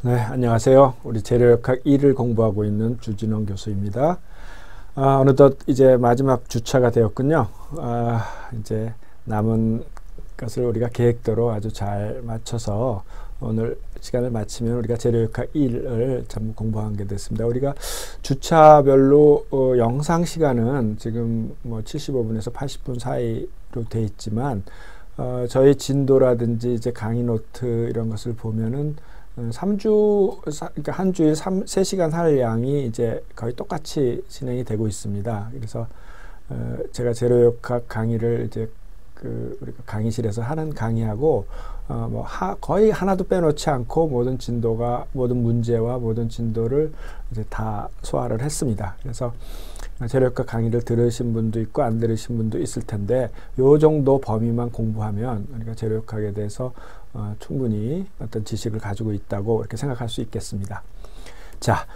네, 안녕하세요. 우리 재료역학 1을 공부하고 있는 주진원 교수입니다. 어느덧 이제 마지막 주차가 되었군요. 이제 남은 것을 우리가 계획대로 아주 잘 맞춰서 오늘 시간을 마치면 우리가 재료역학 1을 전부 공부하게 됐습니다. 우리가 주차별로 영상 시간은 지금 뭐 75분에서 80분 사이로 돼 있지만 저희 진도라든지 이제 강의 노트 이런 것을 보면은 3주, 그러니까 한 주일 3시간 할 양이 이제 거의 똑같이 진행이 되고 있습니다. 그래서 제가 재료역학 강의를 이제 우리가 강의실에서 하는 강의하고 거의 하나도 빼놓지 않고 모든 문제와 모든 진도를 이제 다 소화를 했습니다. 그래서 재료역학 강의를 들으신 분도 있고 안 들으신 분도 있을 텐데 요 정도 범위만 공부하면 우리가 재료역학에 대해서 충분히 어떤 지식을 가지고 있다고 이렇게 생각할 수 있겠습니다. 자,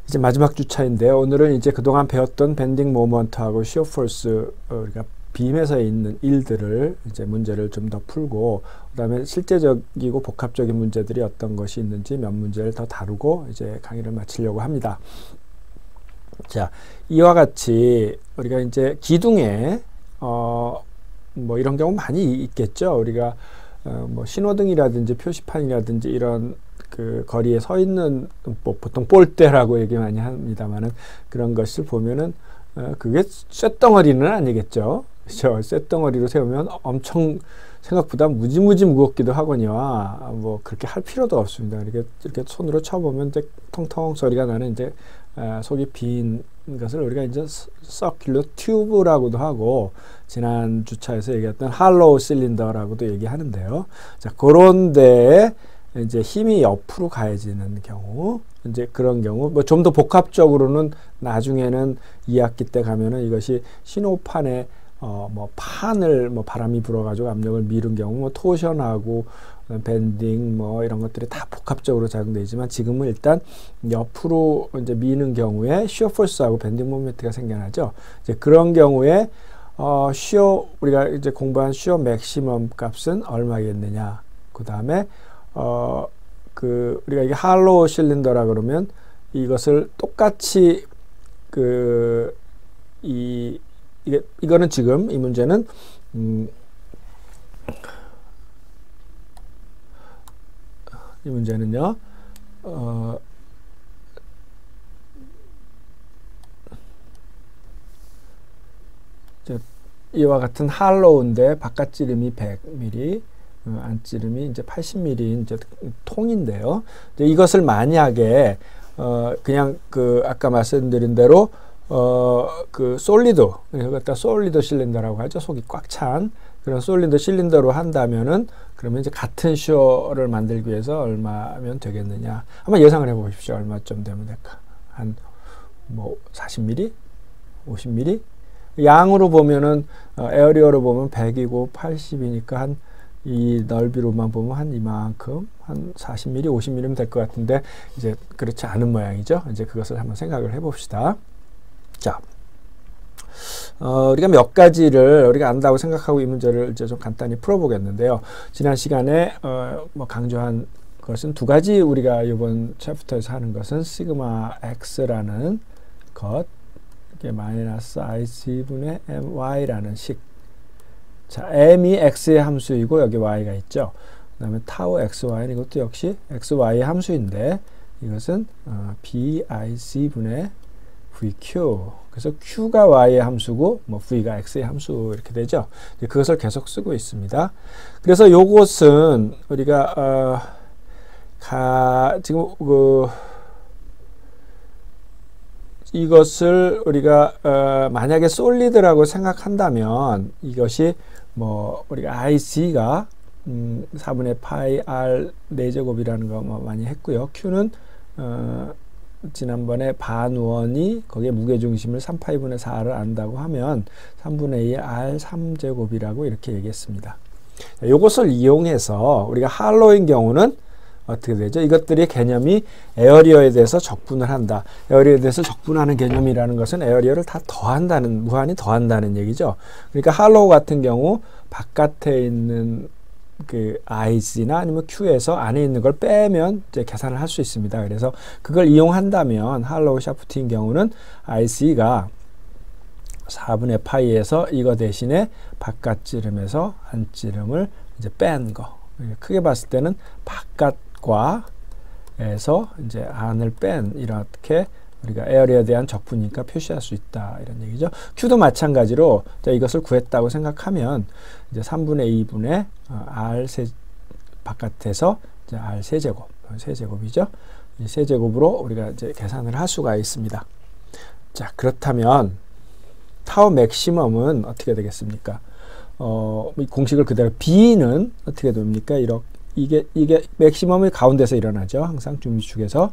이제 마지막 주차인데요. 오늘은 이제 그동안 배웠던 밴딩 모먼트하고 시어 포스 우리가 빔에서 있는 일들을 이제 문제를 좀 더 풀고 그다음에 실제적이고 복합적인 문제들이 어떤 것이 있는지 몇 문제를 더 다루고 이제 강의를 마치려고 합니다. 자, 이와 같이 우리가 이제 기둥에 뭐 이런 경우 많이 있겠죠. 우리가 뭐 신호등이라든지 표시판이라든지 이런 그 거리에 서 있는 뭐 보통 볼대라고 얘기 많이 합니다만은 그런 것을 보면은 그게 쇳덩어리는 아니겠죠. 그렇죠. 쇳덩어리로 세우면 엄청 생각보다 무지무지 무겁기도 하거니와 뭐 그렇게 할 필요도 없습니다. 이렇게 손으로 쳐보면 이제 통통 소리가 나는 이제 속이 빈 것을 우리가 이제 서큘러 튜브라고도 하고 지난 주차에서 얘기했던 할로우 실린더라고도 얘기하는데요. 자, 그런 데에 이제 힘이 옆으로 가해지는 경우, 이제 그런 경우, 뭐 좀 더 복합적으로는 나중에는 2학기 때 가면은 이것이 신호판에 뭐 판을 뭐 바람이 불어가지고 압력을 미룬 경우, 뭐 토션하고 밴딩 뭐 이런 것들이 다 복합적으로 작용되지만 지금은 일단 옆으로 이제 미는 경우에 시어 포스하고 밴딩 모멘트가 생겨나죠. 이제 그런 경우에 우리가 이제 공부한 시어 맥시멈 값은 얼마겠느냐. 그 다음에 우리가 이게 할로우 실린더라 그러면 이것을 똑같이 이거는 지금 이 문제는 이 문제는요, 이와 같은 할로우인데 바깥 지름이 100mm, 안지름이 이제 80mm 이제 통인데요. 이것을 만약에 그냥 아까 말씀드린 대로 솔리드, 그러니까 솔리드 실린더라고 하죠. 속이 꽉 찬 그런 솔리드 실린더로 한다면은 그러면 이제 같은 시어를 만들기 위해서 얼마면 되겠느냐. 한번 예상을 해보십시오. 얼마쯤 되면 될까? 한 뭐 40mm, 50mm. 양으로 보면은 에어리어로 보면 100이고 80이니까 한 이 넓이로만 보면 한 이만큼 한 40mm, 50mm면 될 것 같은데 이제 그렇지 않은 모양이죠. 이제 그것을 한번 생각을 해봅시다. 자, 우리가 몇 가지를 우리가 안다고 생각하고 이 문제를 이제 좀 간단히 풀어보겠는데요. 지난 시간에 뭐 강조한 것은 두 가지 우리가 이번 챕터에서 하는 것은 시그마 x라는 것, 이게 마이너스 IC분의 MY라는 식. 자, m이 x의 함수이고 여기 y가 있죠. 그 다음에 타우 xy는 이것도 역시 xy의 함수인데 이것은 BIC분의 VQ. 그래서 Q가 Y의 함수고, 뭐 V가 X의 함수 이렇게 되죠. 그것을 계속 쓰고 있습니다. 그래서 요것은 우리가, 지금 이것을 우리가, 만약에 솔리드라고 생각한다면 이것이 뭐 우리가 IC가 4분의 파이 R 4제곱이라는 거 뭐 많이 했고요. Q는, 지난번에 반원이 거기에 무게중심을 3파이분의 4를 안다고 하면 3분의 2의 R 3제곱이라고 이렇게 얘기했습니다. 이것을 이용해서 우리가 할로우인 경우는 어떻게 되죠? 이것들이 개념이 에어리어에 대해서 적분을 한다. 에어리어에 대해서 적분하는 개념이라는 것은 에어리어를 다 무한히 더한다는 얘기죠. 그러니까 할로우 같은 경우 바깥에 있는 그 IC나 아니면 Q에서 안에 있는 걸 빼면 이제 계산을 할 수 있습니다. 그래서 그걸 이용한다면 할로우 샤프트인 경우는 IC가 4분의 파이에서 이거 대신에 바깥지름에서 안지름을 이제 뺀 거. 크게 봤을 때는 바깥과 에서 이제 안을 뺀 이렇게 우리가 에어리어에 대한 적분이니까 표시할 수 있다 이런 얘기죠. Q도 마찬가지로 자, 이것을 구했다고 생각하면 이제 3분의 2분의 R 바깥에서 이제 R 세제곱이죠. 이 세제곱으로 우리가 이제 계산을 할 수가 있습니다. 자, 그렇다면 타워 맥시멈은 어떻게 되겠습니까? 이 공식을 그대로 B는 어떻게 됩니까? 이게 맥시멈이 가운데서 일어나죠. 항상 중위축에서.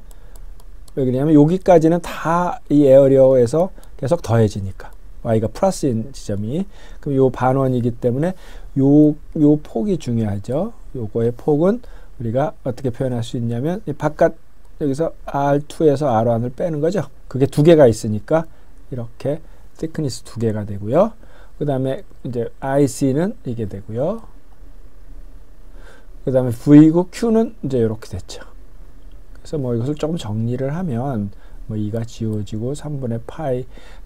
왜 그러냐면 여기까지는 다 이 에어리어에서 계속 더해지니까. y가 플러스인 지점이. 그럼 요 반원이기 때문에 요 폭이 중요하죠. 요거의 폭은 우리가 어떻게 표현할 수 있냐면 이 바깥 여기서 R2에서 R1을 빼는 거죠. 그게 두 개가 있으니까 이렇게 thickness 두 개가 되고요. 그 다음에 이제 IC는 이게 되고요. 그 다음에 V고 Q는 이제 이렇게 됐죠. 그래서 뭐 이것을 조금 정리를 하면 뭐 2가 지워지고 3분의 파이,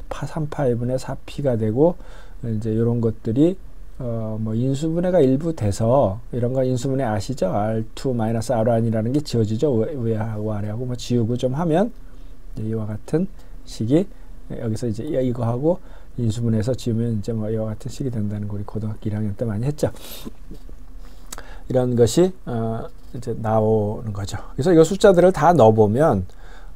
3파이분의 4P가 되고 이제 이런 것들이 뭐 인수분해가 일부 돼서 이런 거 인수분해 아시죠? R2-R1이라는 게 지워지죠. 위하고 아래하고 뭐 지우고 좀 하면 이와 같은 식이 여기서 이제 이거하고 인수분해해서 지우면 이제 뭐 이와 같은 식이 된다는 거 우리 고등학교 1학년 때 많이 했죠. 이런 것이 이제 나오는 거죠. 그래서 이 숫자들을 다 넣어보면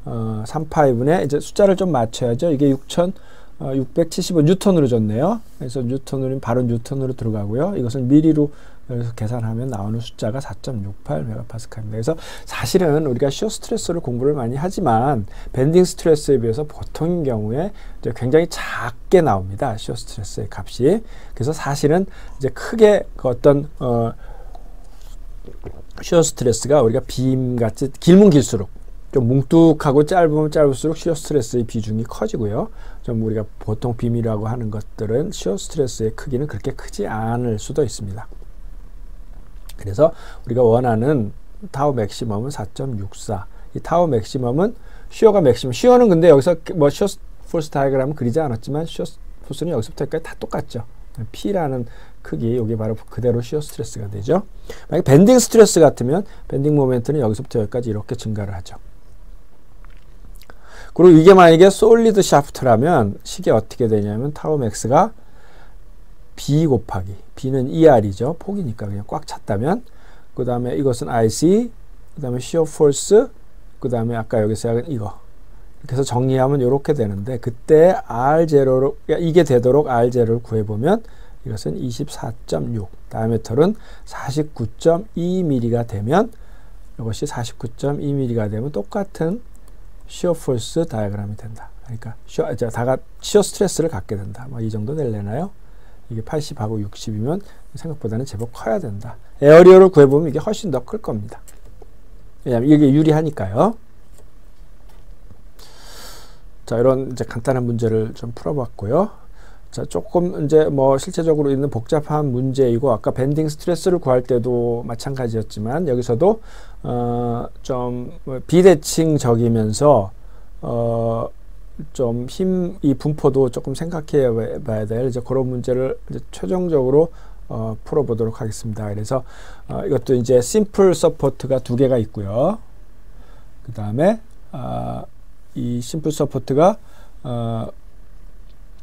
3파이분의 이제 숫자를 좀 맞춰야죠. 이게 6,675 뉴턴으로 줬네요. 그래서 뉴턴으로 바로 뉴턴으로 들어가고요. 이것을 미리로 여기서 계산하면 나오는 숫자가 4.68 메가파스칼입니다. 그래서 사실은 우리가 시어 스트레스를 공부를 많이 하지만 밴딩 스트레스에 비해서 보통인 경우에 이제 굉장히 작게 나옵니다. 시어 스트레스의 값이. 그래서 사실은 이제 크게 그 어떤 시어 스트레스가 우리가 빔같이 길면 길수록 좀 뭉툭하고 짧으면 짧을수록 시어 스트레스의 비중이 커지고요. 좀 우리가 보통 빔이라고 하는 것들은 시어 스트레스의 크기는 그렇게 크지 않을 수도 있습니다. 그래서 우리가 원하는 타워 맥시멈은 4.64. 이 타워 맥시멈은 시어가 맥시멈. 시어는 근데 여기서 뭐 시어 포스 다이어그램은 그리지 않았지만 시어 포스는 여기서부터 여기까지 다 똑같죠. P라는 크기, 이게 바로 그대로 시어 스트레스가 되죠. 만약에 밴딩 스트레스 같으면 밴딩 모멘트는 여기서부터 여기까지 이렇게 증가를 하죠. 그리고 이게 만약에 솔리드 샤프트라면 식이 어떻게 되냐면 타워 맥스가 B 곱하기 B는 ER이죠. 폭이니까 그냥 꽉 찼다면 그 다음에 이것은 IC 그 다음에 시어 포스 그 다음에 아까 여기서 약은 이거 이렇게 해서 정리하면 이렇게 되는데 그때 R0로 이게 되도록 R0를 구해보면 이것은 24.6 다이아미터는 49.2mm가 되면 이것이 49.2mm가 되면 똑같은 시어 포스 다이어그램이 된다. 그러니까 시어 스트레스를 갖게 된다. 뭐 이 정도 될래나요? 이게 80하고 60이면 생각보다는 제법 커야 된다. 에어리어를 구해보면 이게 훨씬 더 클 겁니다. 왜냐하면 이게 유리하니까요. 자, 이런 이제 간단한 문제를 좀 풀어봤고요. 자, 조금 이제 뭐 실제적으로 있는 복잡한 문제이고 아까 밴딩 스트레스를 구할 때도 마찬가지였지만 여기서도 좀 비대칭적이면서 좀 이 분포도 조금 생각해 봐야 될 이제 그런 문제를 이제 최종적으로 풀어보도록 하겠습니다. 그래서 이것도 이제 심플 서포트가 두 개가 있고요. 그 다음에 이 심플 서포트가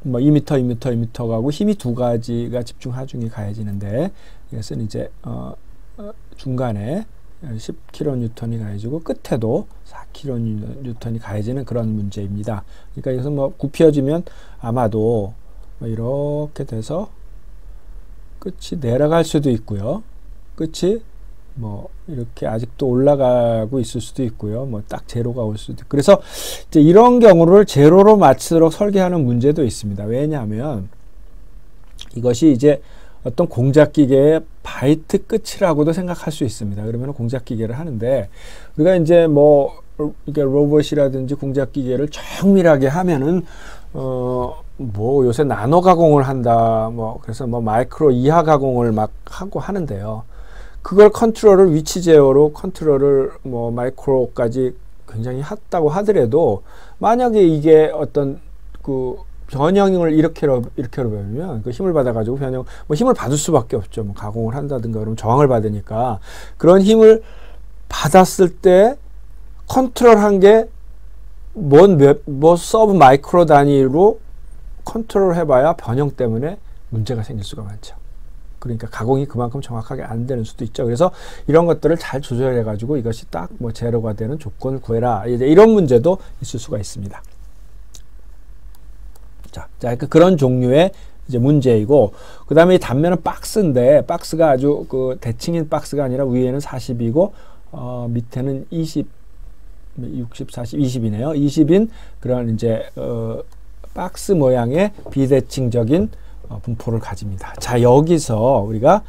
뭐 2m, 2m, 2m 가고 힘이 두 가지가 집중 하중이 가해지는데 이것은 이제 중간에 10kN이 가해지고 끝에도 4kN이 가해지는 그런 문제입니다. 그러니까 여기서 뭐 굽혀지면 아마도 뭐 이렇게 돼서 끝이 내려갈 수도 있고요. 끝이 뭐 이렇게 아직도 올라가고 있을 수도 있고요. 뭐 딱 제로가 올 수도 있고. 그래서 이제 이런 경우를 제로로 맞추도록 설계하는 문제도 있습니다. 왜냐하면 이것이 이제 어떤 공작기계의 바이트 끝이라고도 생각할 수 있습니다. 그러면 공작기계를 하는데 우리가 이제 뭐 이게 로봇이라든지 공작기계를 정밀하게 하면은 뭐 요새 나노 가공을 한다. 뭐 그래서 뭐 마이크로 이하 가공을 막 하고 하는데요. 그걸 컨트롤을 위치 제어로 컨트롤을 뭐 마이크로까지 굉장히 했다고 하더라도 만약에 이게 어떤 그 변형을 이렇게로 보면 그 힘을 받아가지고 변형 뭐 힘을 받을 수밖에 없죠. 뭐 가공을 한다든가 그러면 저항을 받으니까 그런 힘을 받았을 때 컨트롤한 게 뭐 서브 마이크로 단위로 컨트롤 해봐야 변형 때문에 문제가 생길 수가 많죠. 그러니까 가공이 그만큼 정확하게 안 되는 수도 있죠. 그래서 이런 것들을 잘 조절해 가지고 이것이 딱 뭐 제로가 되는 조건을 구해라. 이제 이런 문제도 있을 수가 있습니다. 자, 그런 종류의 이제 문제이고, 그 다음에 이 단면은 박스인데, 박스가 아주 그 대칭인 박스가 아니라 위에는 40이고, 밑에는 20, 60, 40, 20이네요. 20인 그런 이제, 박스 모양의 비대칭적인 분포를 가집니다. 자, 여기서 우리가,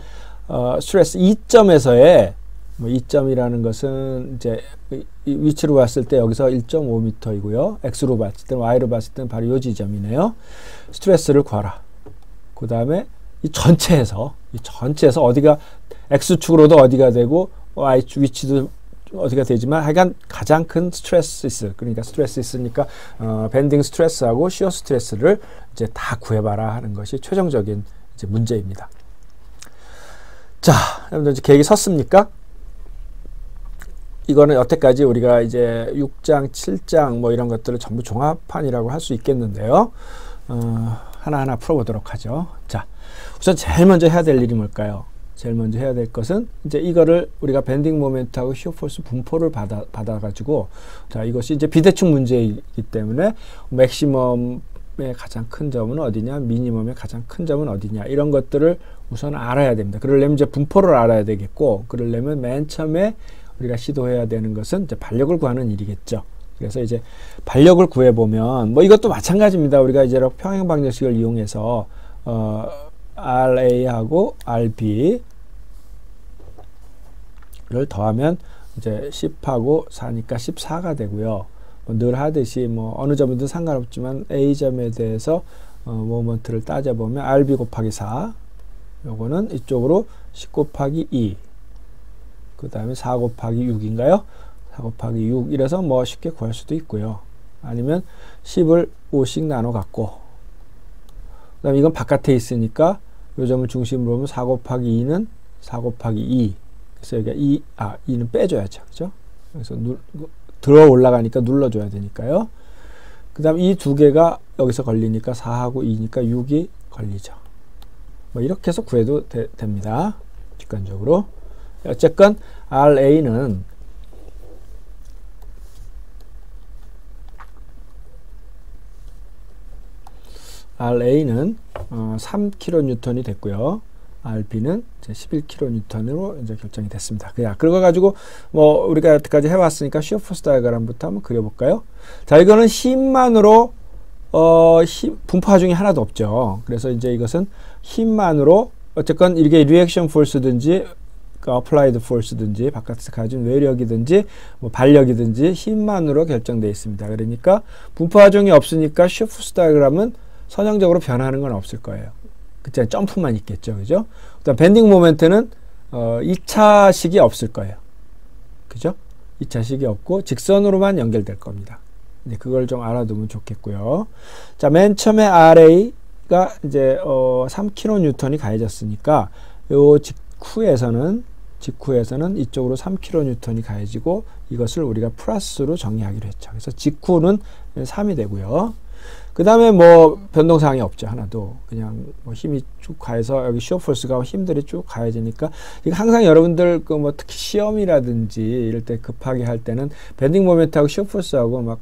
스트레스 2점에서의, 뭐 2점이라는 것은 이제 위치로 봤을 때 여기서 1.5m이고요. X로 봤을 때는 Y로 봤을 때는 바로 이 지점이네요. 스트레스를 구하라. 그 다음에 이 전체에서 어디가 X축으로도 어디가 되고 Y축 위치도 어디가 되지만 하여간 가장 큰 스트레스, 그러니까 스트레스 있으니까 밴딩 스트레스하고 시어 스트레스를 이제 다 구해봐라 하는 것이 최종적인 이제 문제입니다. 자, 여러분들 이제 계획이 섰습니까? 이거는 여태까지 우리가 이제 6장, 7장 뭐 이런 것들을 전부 종합판이라고 할 수 있겠는데요. 하나하나 풀어보도록 하죠. 자, 우선 제일 먼저 해야 될 일이 뭘까요? 제일 먼저 해야 될 것은 이제 이거를 우리가 밴딩 모멘트하고 시어 포스 분포를 받아가지고, 자, 이것이 이제 비대칭 문제이기 때문에 맥시멈의 가장 큰 점은 어디냐, 미니멈의 가장 큰 점은 어디냐, 이런 것들을 우선 알아야 됩니다. 그러려면 이제 분포를 알아야 되겠고, 그러려면 맨 처음에 우리가 시도해야 되는 것은 이제 반력을 구하는 일이겠죠. 그래서 이제 반력을 구해보면, 뭐 이것도 마찬가지입니다. 우리가 이제 평행 방정식을 이용해서, RA하고 RB를 더하면 이제 10하고 4니까 14가 되고요. 뭐 늘 하듯이 뭐 어느 점이든 상관없지만 A점에 대해서 모먼트를 따져보면 RB 곱하기 4, 요거는 이쪽으로 10 곱하기 2, 그 다음에 4 곱하기 6인가요? 4 곱하기 6 이래서 뭐 쉽게 구할 수도 있고요. 아니면 10을 5씩 나눠 갖고, 그 다음에 이건 바깥에 있으니까 요 점을 중심으로 보면 4 곱하기 2는 4 곱하기 2. 그래서 여기가 2는 빼줘야죠. 그죠? 그래서 들어 올라가니까 눌러줘야 되니까요. 그 다음 이 두 개가 여기서 걸리니까 4하고 2니까 6이 걸리죠. 뭐 이렇게 해서 구해도 됩니다. 직관적으로. 어쨌건 RA는 RA는 3kN이 됐고요. RB는 이제 11kN으로 이제 결정이 됐습니다. 그거 가지고 뭐 우리가 여태까지 해왔으니까 시어 포스 다이어그램부터 한번 그려볼까요? 자, 이거는 힘만으로 분포 하중이 하나도 없죠. 그래서 이제 이것은 힘만으로 어쨌건 이게 리액션 포스든지 어플라이드 포스든지 바깥에서 가진 외력이든지 뭐 반력이든지 힘만으로 결정되어 있습니다. 그러니까 분포 하중이 없으니까 시어 포스 다이어그램은 선형적으로 변하는 건 없을 거예요. 그쵸? 점프만 있겠죠. 그죠? 그다음 밴딩 모멘트는 2차식이 없을 거예요. 그죠? 2차식이 없고 직선으로만 연결될 겁니다. 이제 그걸 좀 알아두면 좋겠고요. 자, 맨 처음에 RA가 이제 3kN이 가해졌으니까 요 직후에서는 이쪽으로 3kN이 가해지고 이것을 우리가 플러스로 정의하기로 했죠. 그래서 직후는 3이 되고요. 그 다음에 뭐 변동사항이 없죠. 하나도. 그냥 뭐 힘이 쭉 가해서 여기 시어 포스가 힘들이 쭉 가해지니까 이거 항상 여러분들 그 뭐 특히 시험이라든지 이럴 때 급하게 할 때는 밴딩 모멘트하고 시어 포스하고 막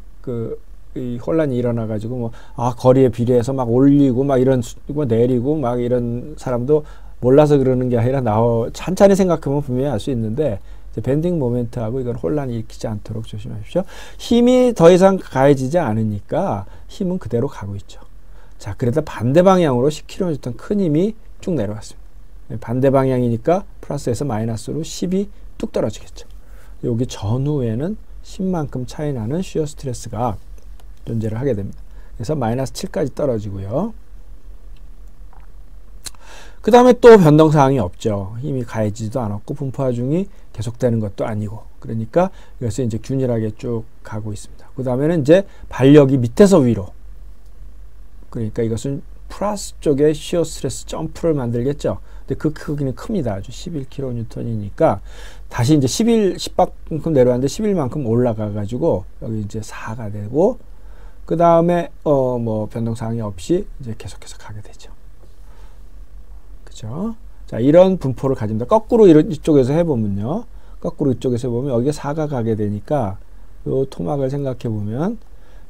이 혼란이 일어나 가지고 뭐 거리에 비례해서 막 올리고 막 이런 내리고 막 이런 사람도 몰라서 그러는 게 아니라 찬찬히 생각하면 분명히 알 수 있는데 밴딩 모멘트하고 이건 혼란이 일으키지 않도록 조심하십시오. 힘이 더 이상 가해지지 않으니까 힘은 그대로 가고 있죠. 자, 그래도 반대 방향으로 10kN 큰 힘이 쭉 내려왔습니다. 반대 방향이니까 플러스에서 마이너스로 10이 뚝 떨어지겠죠. 여기 전후에는 10만큼 차이 나는 시어 스트레스가 존재를 하게 됩니다. 그래서 마이너스 7까지 떨어지고요. 그 다음에 또 변동사항이 없죠. 힘이 가해지지도 않았고 분포하중이 계속되는 것도 아니고, 그러니까 이것이 이제 균일하게 쭉 가고 있습니다. 그 다음에는 이제 발력이 밑에서 위로, 그러니까 이것은 플러스 쪽에 시어 스트레스 점프를 만들겠죠. 근데 그 크기는 큽니다. 아주 11kN이니까 다시 이제 10만큼 내려왔는데 11만큼 올라가 가지고 여기 이제 4가 되고, 그 다음에 뭐 변동사항이 없이 이제 계속해서 가게 되죠. 그죠? 자, 이런 분포를 가집니다. 거꾸로 이쪽에서 해보면요. 거꾸로 이쪽에서 보면 여기가 4가 가게 되니까 요 토막을 생각해 보면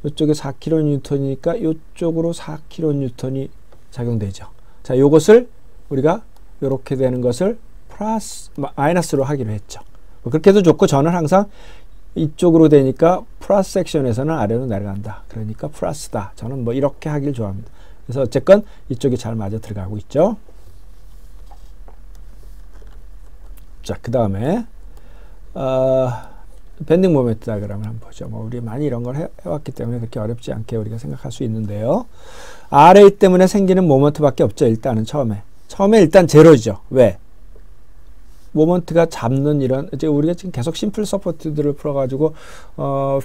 이쪽에 4kN이니까 이쪽으로 4kN이 작용되죠. 자, 요것을 우리가 이렇게 되는 것을 마이너스로 하기로 했죠. 그렇게도 좋고, 저는 항상 이쪽으로 되니까 플러스 섹션에서는 아래로 내려간다. 그러니까 플러스다. 저는 뭐 이렇게 하길 좋아합니다. 그래서 어쨌건 이쪽이 잘 맞아 들어가고 있죠. 자, 그 다음에 밴딩 모멘트 다이그램을 한번 보죠. 뭐 우리 많이 이런 걸 해왔기 때문에 그렇게 어렵지 않게 우리가 생각할 수 있는데요. RA 때문에 생기는 모멘트밖에 없죠. 일단은 처음에 일단 제로죠. 왜? 모먼트가 잡는 이런, 이제 우리가 지금 계속 심플 서포트들을 풀어가지고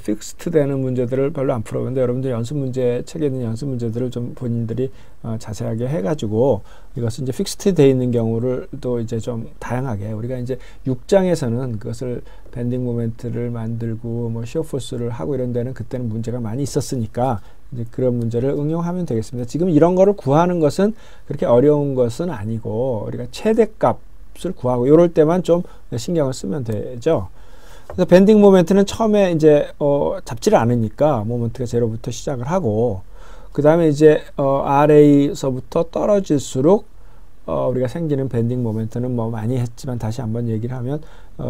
픽스트 되는 문제들을 별로 안 풀어봤는데, 여러분들 연습 문제, 책에 있는 연습 문제들을 좀 본인들이 자세하게 해가지고 이것은 이제 픽스트 되어 있는 경우를 또 이제 좀 다양하게, 우리가 이제 6장에서는 그것을 밴딩 모멘트를 만들고 뭐 시어 포스를 하고 이런 데는 그때는 문제가 많이 있었으니까 이제 그런 문제를 응용하면 되겠습니다. 지금 이런 거를 구하는 것은 그렇게 어려운 것은 아니고, 우리가 최대값 을 구하고 이럴 때만 좀 신경을 쓰면 되죠. 그래서 밴딩 모멘트는 처음에 이제 잡지를 않으니까 모멘트가 제로부터 시작을 하고, 그 다음에 이제 RA서부터 떨어질수록 우리가 생기는 밴딩 모멘트는 뭐 많이 했지만 다시 한번 얘기를 하면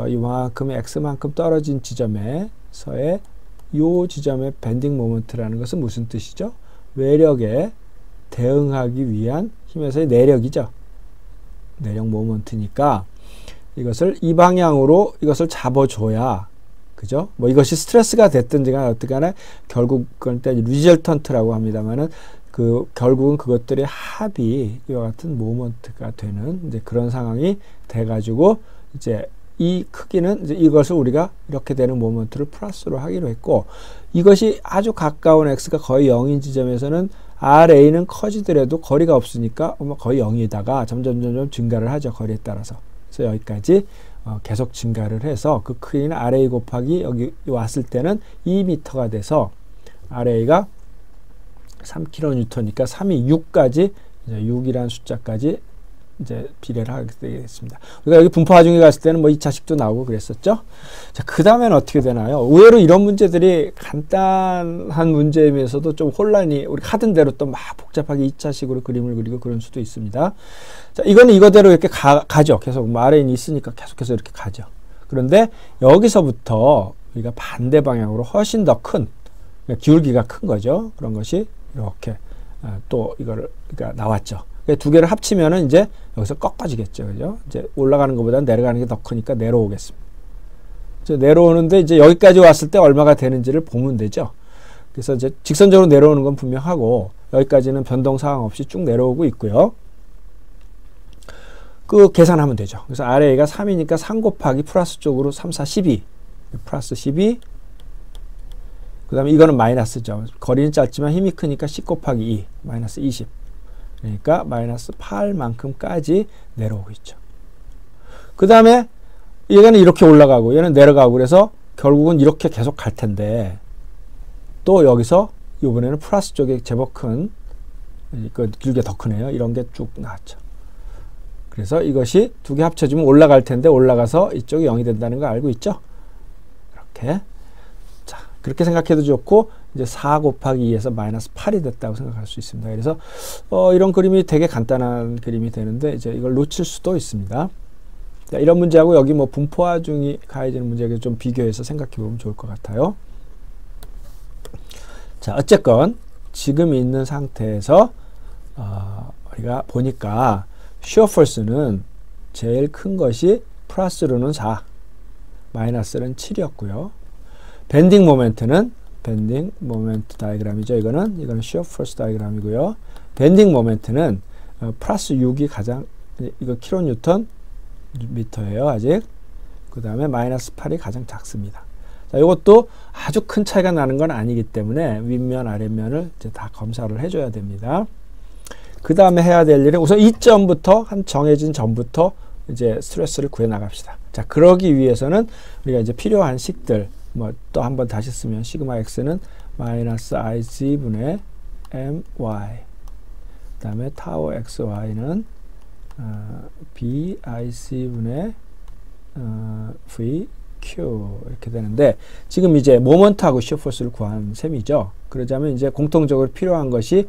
이만큼 X만큼 떨어진 지점에서의 요 지점의 밴딩 모멘트라는 것은 무슨 뜻이죠? 외력에 대응하기 위한 힘에서의 내력이죠. 내력 모먼트니까 이것을 이 방향으로 이것을 잡아줘야, 그죠? 뭐 이것이 스트레스가 됐든지 간에 어떻게 간에 결국 그건 리절턴트라고 합니다만은 그 결국은 그것들의 합이 이와 같은 모먼트가 되는 이제 그런 상황이 돼가지고 이제 이 크기는 이제 이것을 우리가 이렇게 되는 모먼트를 플러스로 하기로 했고, 이것이 아주 가까운 x가 거의 0인 지점에서는 RA는 커지더라도 거리가 없으니까 거의 0이다가 점점 증가를 하죠. 거리에 따라서. 그래서 여기까지 계속 증가를 해서 그 크기는 RA 곱하기 여기 왔을 때는 2m가 돼서 RA가 3kN니까 3이 6까지, 이제 6이라는 숫자까지 이제 비례를 하게 되겠습니다. 우리가 여기 분포 하중에 갔을 때는 뭐 2차식도 나오고 그랬었죠. 자, 그 다음에는 어떻게 되나요? 의외로 이런 문제들이 간단한 문제이면서도 좀 혼란이, 우리 하던 대로 또 막 복잡하게 2차식으로 그림을 그리고 그런 수도 있습니다. 자, 이거는 이거대로 이렇게 가죠. 계속 뭐 RN이 있으니까 계속해서 이렇게 가죠. 그런데 여기서부터 우리가 반대 방향으로 훨씬 더 큰, 기울기가 큰 거죠. 그런 것이 이렇게 또 이거를 그러니까 나왔죠. 두 개를 합치면은 이제 여기서 꺾어지겠죠. 그죠? 이제 올라가는 것보다 내려가는 게 더 크니까 내려오겠습니다. 이제 내려오는데 이제 여기까지 왔을 때 얼마가 되는지를 보면 되죠. 그래서 이제 직선적으로 내려오는 건 분명하고, 여기까지는 변동 사항 없이 쭉 내려오고 있고요. 그 계산하면 되죠. 그래서 RA가 3이니까 3 곱하기 플러스 쪽으로 3, 4, 12. 플러스 12. 그 다음에 이거는 마이너스죠. 거리는 짧지만 힘이 크니까 10 곱하기 2. 마이너스 20. 그러니까 마이너스 8만큼까지 내려오고 있죠. 그 다음에 얘는 이렇게 올라가고 얘는 내려가고, 그래서 결국은 이렇게 계속 갈 텐데, 또 여기서 이번에는 플러스 쪽에 제법 큰, 그 길게 더 크네요. 이런 게 쭉 나왔죠. 그래서 이것이 두 개 합쳐지면 올라갈 텐데 올라가서 이쪽이 0이 된다는 거 알고 있죠? 이렇게. 자, 그렇게 생각해도 좋고, 이제 4 곱하기 2에서 마이너스 8이 됐다고 생각할 수 있습니다. 그래서 이런 그림이 되게 간단한 그림이 되는데 이제 이걸 놓칠 수도 있습니다. 자, 이런 문제하고 여기 뭐 분포하중이 가해지는 문제하고 좀 비교해서 생각해 보면 좋을 것 같아요. 자, 어쨌건 지금 있는 상태에서 우리가 보니까 시어 포스는 제일 큰 것이 플러스로는 4, 마이너스는 7이었고요. 밴딩 모멘트는 밴딩 모멘트 다이그램이죠. 이거는 시어 포스 다이그램이고요. 밴딩 모멘트는 플러스 6이 가장 이거 킬로뉴턴 미터예요, 아직. 그 다음에 마이너스 8이 가장 작습니다. 자, 이것도 아주 큰 차이가 나는 건 아니기 때문에 윗면, 아랫면을 이제 다 검사를 해줘야 됩니다. 그 다음에 해야 될 일은 우선 이 점부터, 한 정해진 점부터 이제 스트레스를 구해 나갑시다. 자, 그러기 위해서는 우리가 이제 필요한 식들, 뭐 또 한번 다시 쓰면 시그마 x는 마이너스 IC분의 my, 그 다음에 타워 xy는 BIC분의 VQ 이렇게 되는데, 지금 이제 모먼트하고 시어포스를 구한 셈이죠. 그러자면 이제 공통적으로 필요한 것이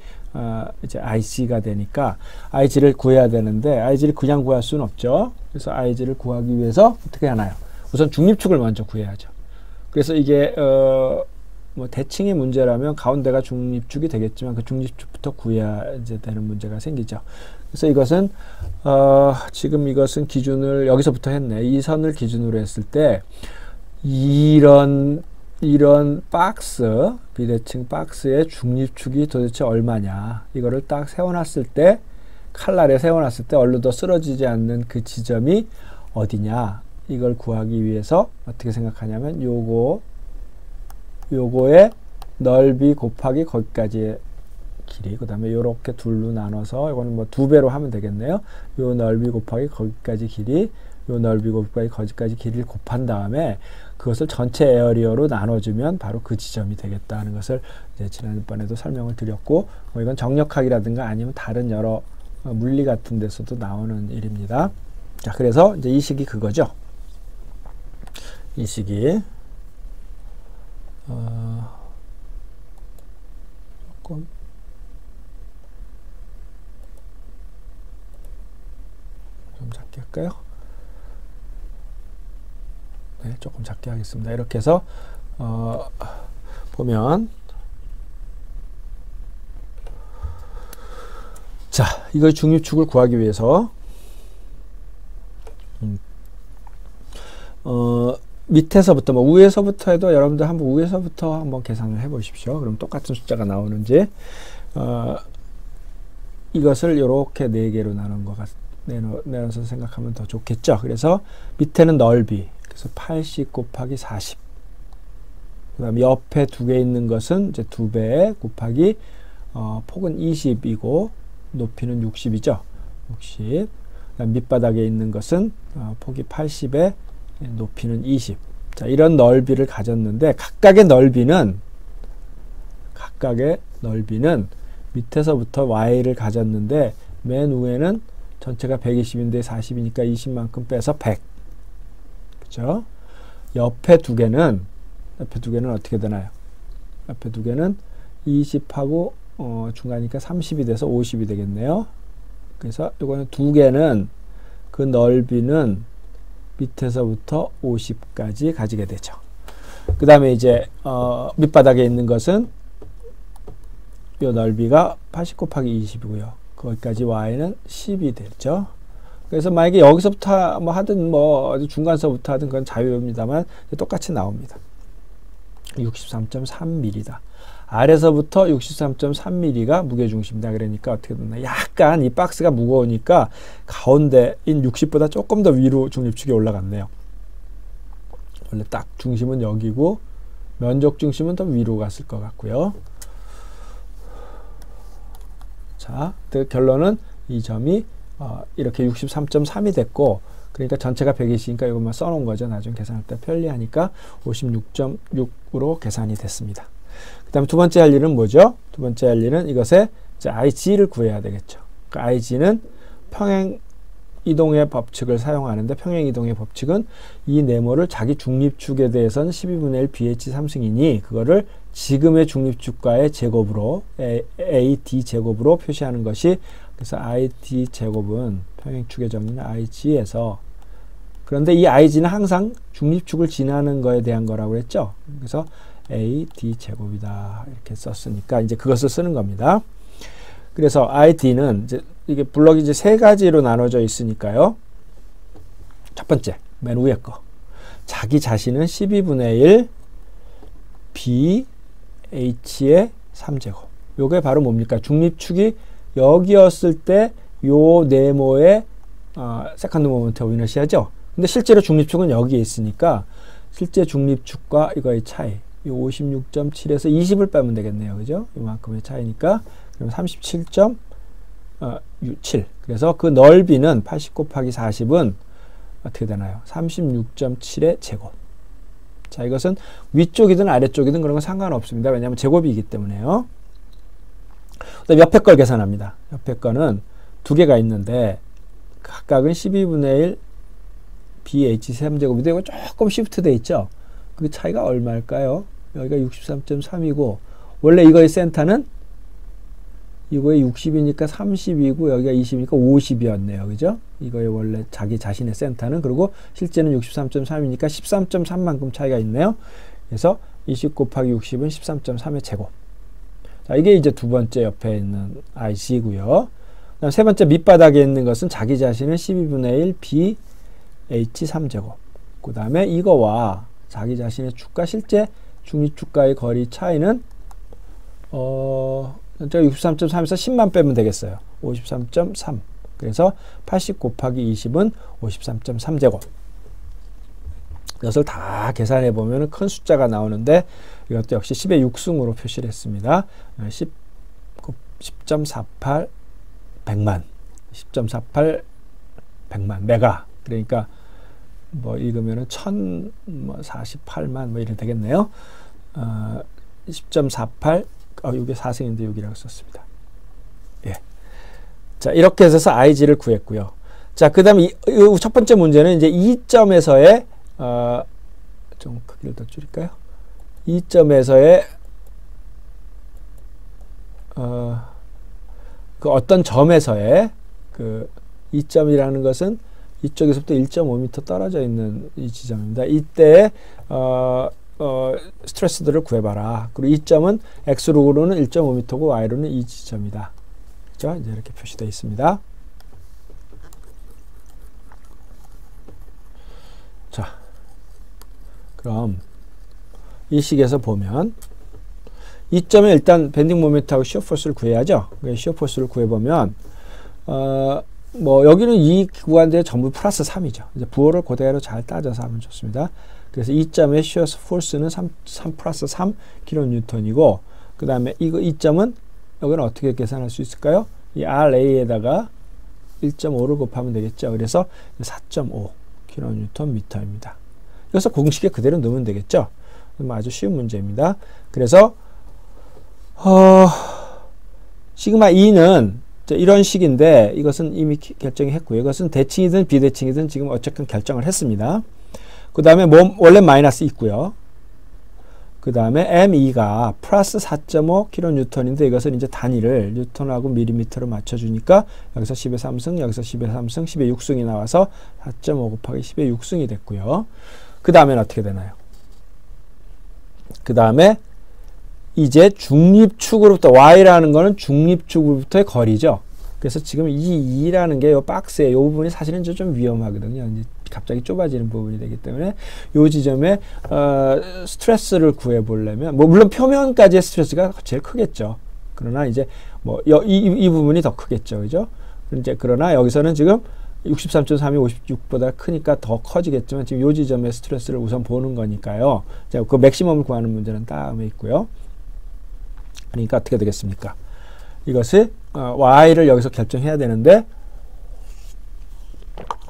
이제 IC가 되니까 IG를 구해야 되는데, IG를 그냥 구할 수는 없죠. 그래서 IG를 구하기 위해서 어떻게 하나요? 우선 중립축을 먼저 구해야죠. 그래서 이게 뭐 대칭의 문제라면 가운데가 중립축이 되겠지만 그 중립축부터 구해야 이제 되는 문제가 생기죠. 그래서 이것은 지금 이것은 기준을 여기서부터 했네. 이 선을 기준으로 했을 때 이런 박스, 비대칭 박스의 중립축이 도대체 얼마냐, 이거를 딱 세워놨을 때, 칼날에 세워놨을 때 얼른 더 쓰러지지 않는 그 지점이 어디냐, 이걸 구하기 위해서 어떻게 생각하냐면 요거의 넓이 곱하기 거기까지의 길이, 그 다음에 요렇게 둘로 나눠서 이거는 뭐 2배로 하면 되겠네요. 요 넓이 곱하기 거기까지 길이, 요 넓이 곱하기 거기까지 길이를 곱한 다음에 그것을 전체 에어리어로 나눠주면 바로 그 지점이 되겠다는 것을 이제 지난번에도 설명을 드렸고, 뭐 이건 정력학이라든가 아니면 다른 여러 물리 같은 데서도 나오는 일입니다. 자, 그래서 이제 이 식이 그거죠. 이 식이 조금 좀 작게 할까요? 네, 조금 작게 하겠습니다. 이렇게 해서 보면, 자, 이거 중립축을 구하기 위해서 밑에서부터, 뭐 위에서부터 해도 여러분들 한번 위에서부터 한번 계산을 해 보십시오. 그럼 똑같은 숫자가 나오는지. 이것을 이렇게 4개로 나눈 것 내려서 생각하면 더 좋겠죠. 그래서 밑에는 넓이, 그래서 80 곱하기 40. 그 다음에 옆에 2개 있는 것은 이제 2배 곱하기 폭은 20이고 높이는 60이죠. 60. 그다음 밑바닥에 있는 것은 폭이 80에 높이는 20. 자, 이런 넓이를 가졌는데 각각의 넓이는 밑에서부터 y를 가졌는데 맨 위에는 전체가 120인데 40이니까 20만큼 빼서 100. 그죠? 옆에 두 개는 어떻게 되나요? 옆에 두 개는 20하고 중간이니까 30이 돼서 50이 되겠네요. 그래서 이거는 두 개는 그 넓이는 밑에서부터 50까지 가지게 되죠. 그 다음에 이제 밑바닥에 있는 것은 이 넓이가 80 곱하기 20이고요. 거기까지 y는 10이 되죠. 그래서 만약에 여기서부터 뭐 하든 뭐 중간서부터 하든 그건 자유입니다만 똑같이 나옵니다. 63.3mm다. 아래서부터 63.3mm가 무게중심이다. 그러니까 어떻게 됐나? 약간 이 박스가 무거우니까 가운데인 60보다 조금 더 위로 중립축이 올라갔네요. 원래 딱 중심은 여기고 면적 중심은 더 위로 갔을 것 같고요. 자, 그 결론은 이 점이 이렇게 63.3이 됐고, 그러니까 전체가 120이니까 이것만 써놓은 거죠. 나중에 계산할 때 편리하니까 56.6으로 계산이 됐습니다. 그 다음에 두 번째 할 일은 뭐죠? 두 번째 할 일은 이것의 IG를 구해야 되겠죠. 그러니까 IG는 평행이동의 법칙을 사용하는데, 평행이동의 법칙은 이 네모를 자기 중립축에 대해서는 12분의 1 BH 3승이니 그거를 지금의 중립축과의 제곱으로 AD 제곱으로 표시하는 것이, 그래서 ID 제곱은 평행축의 정의는 IG에서, 그런데 이 IG는 항상 중립축을 지나는 거에 대한 거라고 했죠. 그래서 AD 제곱이다 이렇게 썼으니까 이제 그것을 쓰는 겁니다. 그래서 ID는 이제 이게 블럭이 이제 세 가지로 나눠져 있으니까요. 첫 번째 맨 위에 거, 자기 자신은 12분의 1 BH의 3제곱. 요게 바로 뭡니까? 중립축이 여기였을 때 요 네모의 세컨드 모먼트 오브 이너시아죠. 근데 실제로 중립축은 여기에 있으니까 실제 중립축과 이거의 차이, 이 56.7에서 20을 빼면 되겠네요. 그죠? 이만큼의 차이니까 그럼 37.7. 그래서 그 넓이는 80 곱하기 40은 어떻게 되나요? 36.7의 제곱. 자, 이것은 위쪽이든 아래쪽이든 그런 건 상관없습니다. 왜냐하면 제곱이기 때문에요. 그다음 옆에 걸 계산합니다. 옆에 거는 두 개가 있는데 각각은 12분의 1 BH 3제곱인데 이거 조금 시프트 돼 있죠. 그 차이가 얼마일까요? 여기가 63.3이고 원래 이거의 센터는 이거의 60이니까 30이고 여기가 20이니까 50이었네요. 그죠? 이거의 원래 자기 자신의 센터는. 그리고 실제는 63.3이니까 13.3만큼 차이가 있네요. 그래서 20 곱하기 60은 13.3의 제곱. 자, 이게 이제 두 번째 옆에 있는 IC고요. 그다음 세 번째 밑바닥에 있는 것은 자기 자신은 12분의 1 BH 3제곱. 그 다음에 이거와 자기 자신의 축과 실제 중립축과의 거리 차이는 제가 63.3에서 10만 빼면 되겠어요. 53.3. 그래서 80 곱하기 20은 53.3제곱. 이것을 다 계산해 보면 큰 숫자가 나오는데 이것도 역시 10의 6승으로 표시를 했습니다. 10.48 100만. 10.48 100만 메가. 그러니까 뭐 읽으면은 1048만 뭐 이래 되겠네요. 10.48 이게 4승인데 여기라고 썼습니다. 예. 자, 이렇게 해서 IG를 구했고요. 자, 그다음에 이 첫 번째 문제는 이제 2점에서의 좀 크기를 더 줄일까요? 2점에서의 그 어떤 점에서의 그 2점이라는 것은 이쪽에서부터 1.5m 떨어져 있는 이 지점입니다. 이때 스트레스들을 구해봐라. 그리고 이 점은 x로는 1.5m고 y로는 이 지점이다. 그렇죠? 이제 이렇게 표시되어 있습니다. 자, 그럼 이 식에서 보면 이 점에 일단 밴딩 모멘트하고 시어 포스를 구해야죠. 시어 포스를 구해보면 뭐 여기는 이 구간들이 전부 플러스 3이죠. 이제 부호를 그대로 잘 따져서 하면 좋습니다. 그래서 이 점의 시어 포스는 3 플러스 3 kN이고 그 다음에 이 점은 여기는 어떻게 계산할 수 있을까요? 이 RA에다가 1.5를 곱하면 되겠죠. 그래서 4.5 kNm입니다. 그래서 공식에 그대로 넣으면 되겠죠. 아주 쉬운 문제입니다. 그래서 시그마 E는 이런 식인데 이것은 이미 결정이 했고요. 이것은 대칭이든 비대칭이든 지금 어쨌든 결정을 했습니다. 그 다음에 원래 마이너스 있고요. 그 다음에 ME가 플러스 4.5 kN인데 이것은 이제 단위를 뉴턴하고 밀리미터로 맞춰주니까 여기서 10의 3승, 여기서 10의 3승, 10의 6승이 나와서 4.5 곱하기 10의 6승이 됐고요. 그 다음에는 어떻게 되나요? 그 다음에 이제 중립축으로부터 Y라는 거는 중립축으로부터의 거리죠. 그래서 지금 이 2라는 게 이 박스에 이 부분이 사실은 좀 위험하거든요. 이제 갑자기 좁아지는 부분이 되기 때문에 이 지점에 스트레스를 구해보려면 뭐 물론 표면까지의 스트레스가 제일 크겠죠. 그러나 이제 뭐 이 부분이 더 크겠죠. 그죠? 이제 그러나 여기서는 지금 63.3이 56보다 크니까 더 커지겠지만 지금 이 지점의 스트레스를 우선 보는 거니까요. 자, 그 맥시멈을 구하는 문제는 다음에 있고요. 그러니까 어떻게 되겠습니까? 이것이 y를 여기서 결정해야 되는데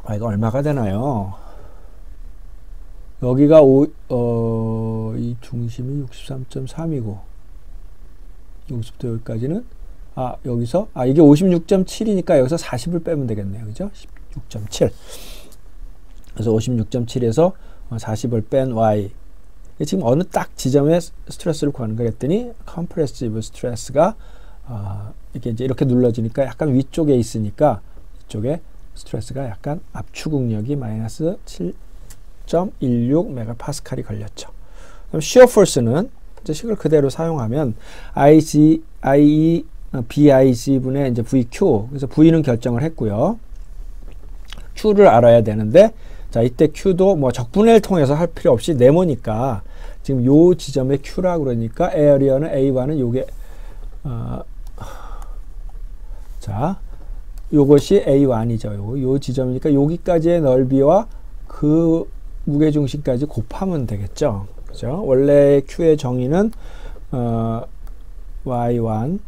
y가 얼마가 되나요? 여기가 이 중심이 63.3이고 여기서부터 여기까지는 여기서 이게 56.7이니까 여기서 40을 빼면 되겠네요. 그죠? 16.7. 그래서 56.7에서 40을 뺀 y. 지금 어느 딱 지점에 스트레스를 구하는 거 했더니 컴프레시브 스트레스가 이게 이제 이렇게 눌러지니까 약간 위쪽에 있으니까 이쪽에 스트레스가 약간 압축응력이 마이너스 7.16 메가파스칼이 걸렸죠. 그럼 시어 포스는 이제 식을 그대로 사용하면 BIG 분의 이제 VQ. 그래서 V는 결정을 했고요. Q를 알아야 되는데 자, 이때 Q도 뭐 적분해를 통해서 할 필요 없이 네모니까 지금 요 지점에 Q라 그러니까 에어리어는 A와는 요게 자, 요것이 A1이죠. 요 지점이니까 여기까지의 넓이와 그 무게중심까지 곱하면 되겠죠. 그죠? 원래 Q의 정의는 Y1,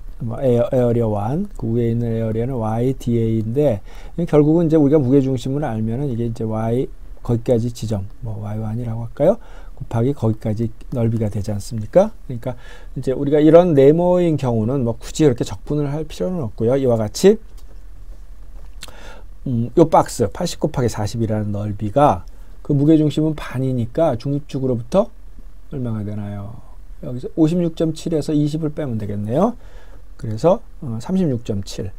에어리어 1, 그 위에 있는 에어리어는 YDA인데, 결국은 이제 우리가 무게중심을 알면은 이게 이제 Y, 거기까지 지점, 뭐 Y1이라고 할까요? 곱하기 거기까지 넓이가 되지 않습니까? 그러니까 이제 우리가 이런 네모인 경우는 뭐 굳이 이렇게 적분을 할 필요는 없고요. 이와 같이 요 박스 80 곱하기 40이라는 넓이가 그 무게중심은 반이니까 중립축으로부터 얼마가 되나요? 여기서 56.7에서 20을 빼면 되겠네요. 그래서 36.7이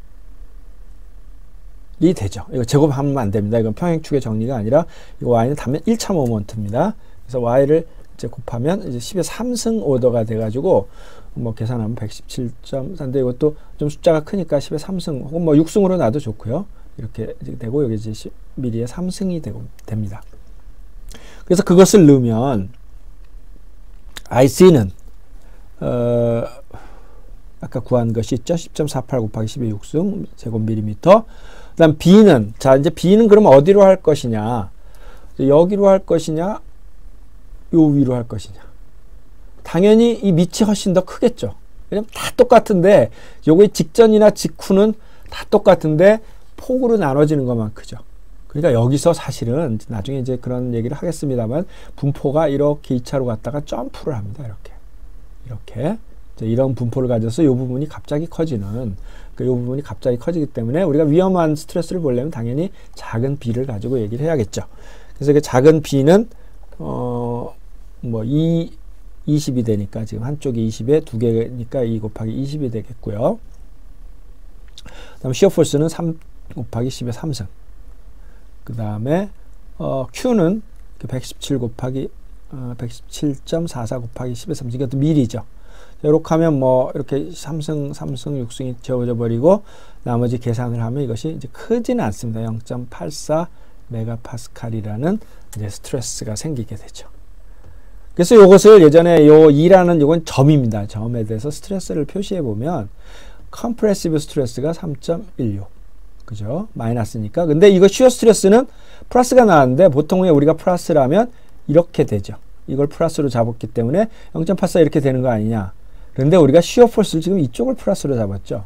되죠. 이거 제곱하면 안 됩니다. 이건 평행축의 정리가 아니라 이거 y는 단면 1차 모먼트입니다. 그래서 y를 이제 곱하면 이제 10의 3승 오더가 돼가지고 뭐 계산하면 117.4인데 이것도 좀 숫자가 크니까 10의 3승 혹은 뭐 6승으로 놔도 좋고요. 이렇게 되고 여기 이제 10mm의 3승이 됩니다. 그래서 그것을 넣으면 IC는 아까 구한 것이 있죠. 10.48 곱하기 10의 6승 제곱밀리미터. 그 다음 B는, 자, 이제 B는 그럼 어디로 할 것이냐? 여기로 할 것이냐? 요 위로 할 것이냐? 당연히 이 밑이 훨씬 더 크겠죠. 왜냐면 다 똑같은데, 요거의 직전이나 직후는 다 똑같은데, 폭으로 나눠지는 것만 크죠. 그러니까 여기서 사실은 나중에 이제 그런 얘기를 하겠습니다만, 분포가 이렇게 2차로 갔다가 점프를 합니다. 이렇게. 이런 분포를 가져서 이 부분이 갑자기 커지는, 이 부분이 갑자기 커지기 때문에 우리가 위험한 스트레스를 보려면 당연히 작은 B를 가지고 얘기를 해야겠죠. 그래서 그 작은 B는, 20이 되니까 지금 한쪽이 20에 두 개니까 2 곱하기 20이 되겠고요. 그 다음 시어 포스는 3 곱하기 10의 3승. 그 다음에, Q는 117 곱하기, 117.44 곱하기 10의 3승. 이것도 밀이죠. 이렇게 하면 뭐 이렇게 3승, 6승이 지워져 버리고 나머지 계산을 하면 이것이 이제 크지는 않습니다. 0.84 메가파스칼이라는 이제 스트레스가 생기게 되죠. 그래서 이것을 예전에 요 2라는 요건 점입니다. 점에 대해서 스트레스를 표시해 보면 컴프레시브 스트레스가 3.16. 그죠? 마이너스니까. 근데 이거 쉬어 스트레스는 플러스가 나왔는데 보통 우리가 플러스라면 이렇게 되죠. 이걸 플러스로 잡았기 때문에 0.84 이렇게 되는 거 아니냐. 그런데 우리가 시어 포스를 지금 이쪽을 플러스로 잡았죠.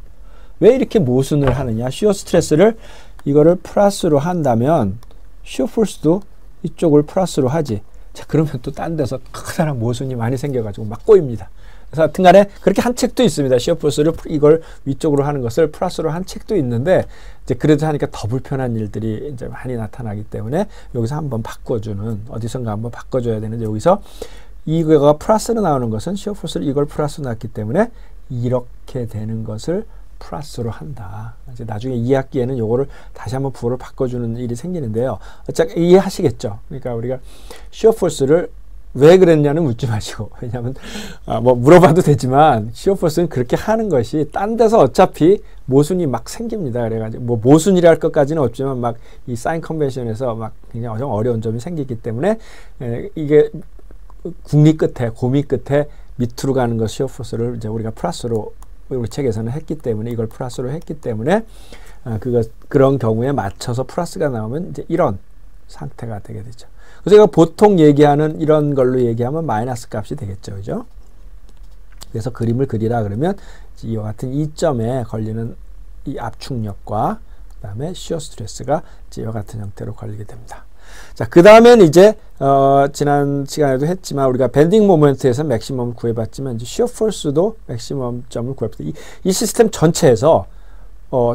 왜 이렇게 모순을 하느냐. 시어 스트레스를 이거를 플러스로 한다면 시어 포스도 이쪽을 플러스로 하지. 자, 그러면 또 딴 데서 커다란 모순이 많이 생겨가지고 막 꼬입니다. 그래서 하여튼 간에 그렇게 한 책도 있습니다. 시어 포스를 이걸 위쪽으로 하는 것을 플러스로 한 책도 있는데 이제 그래도 하니까 더 불편한 일들이 이제 많이 나타나기 때문에 여기서 한번 바꿔주는, 어디선가 한번 바꿔줘야 되는데 여기서 이거가 플러스로 나오는 것은 시어 포스를 이걸 플러스로 놨기 때문에 이렇게 되는 것을 플러스로 한다. 이제 나중에 2학기에는 요거를 다시 한번 부호를 바꿔주는 일이 생기는데요. 어차피 이해하시겠죠? 그러니까 우리가 시어 포스를 왜 그랬냐는 묻지 마시고, 왜냐하면 뭐 물어봐도 되지만 시어 포스는 그렇게 하는 것이 딴 데서 어차피 모순이 막 생깁니다. 그래가지고 뭐 모순이라 할 것까지는 없지만 막 이 사인 컨벤션에서 막 굉장히 좀 어려운 점이 생기기 때문에 이게 국리 끝에, 고미 끝에 밑으로 가는 것 시어 포스를 이제 우리가 플러스로 우리 책에서는 했기 때문에, 이걸 플러스로 했기 때문에 그런 경우에 맞춰서 플러스가 나오면 이제 이런 상태가 되게 되죠. 그래서 이거 보통 얘기하는 이런 걸로 얘기하면 마이너스 값이 되겠죠. 그죠? 그래서 그림을 그리라 그러면 이와 같은 이점에 걸리는 이 압축력과 그 다음에 시어 스트레스가 이와 같은 형태로 걸리게 됩니다. 자, 그 다음엔 이제 지난 시간에도 했지만 우리가 밴딩 모멘트에서 맥시멈을 구해봤지만 이제 시어 포스도 맥시멈 점을 구해봤다. 이 시스템 전체에서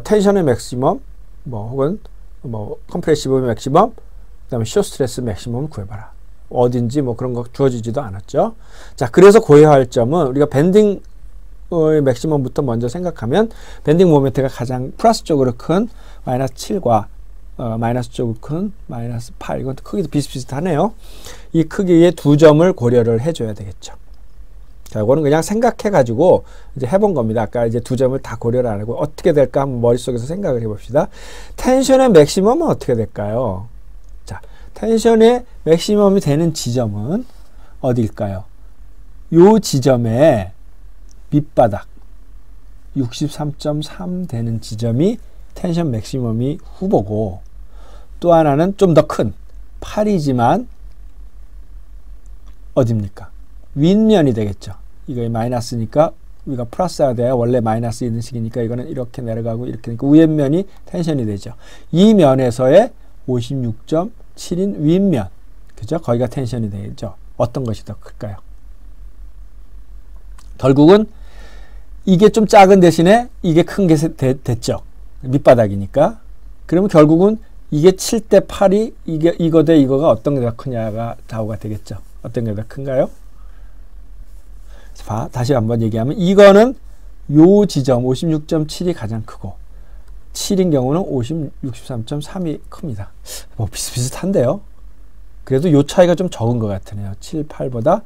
텐션의 맥시멈, 뭐 혹은 뭐 컴프레시브의 맥시멈, 그 다음에 시어 스트레스 맥시멈을 구해봐라. 어딘지 뭐 그런 거 주어지지도 않았죠. 자, 그래서 구해야 할 점은 우리가 밴딩의 맥시멈부터 먼저 생각하면 밴딩 모멘트가 가장 플러스 쪽으로 큰 마이너스 7과 마이너스 쪽으로 큰 마이너스 8, 이것도 크기도 비슷비슷하네요. 이 크기의 두 점을 고려를 해줘야 되겠죠. 자, 이거는 그냥 생각해가지고 이제 해본 겁니다. 아까 이제 두 점을 다 고려를 안 하고 어떻게 될까 한번 머릿속에서 생각을 해봅시다. 텐션의 맥시멈은 어떻게 될까요? 자, 텐션의 맥시멈이 되는 지점은 어디일까요? 요 지점의 밑바닥 63.3 되는 지점이 텐션 맥시멈이 후보고, 또 하나는 좀 더 큰 8이지만 어딥니까? 윗면이 되겠죠. 이거 마이너스니까 우리가 플러스가 돼야 원래 마이너스 있는 식이니까 이거는 이렇게 내려가고 이렇게 되니까 위에 면이 텐션이 되죠. 이 면에서의 56.7인 윗면, 그죠? 거기가 텐션이 되겠죠. 어떤 것이 더 클까요? 결국은 이게 좀 작은 대신에 이게 큰 게 됐죠. 밑바닥이니까. 그러면 결국은 이게 7대 8이 이거 대 이거가 어떤 게 더 크냐가 좌우가 되겠죠. 어떤 게 더 큰가요? 다시 한번 얘기하면 이거는 요 지점 56.7이 가장 크고 7인 경우는 63.3이 큽니다. 뭐 비슷비슷한데요. 그래도 요 차이가 좀 적은 것 같으네요. 7, 8보다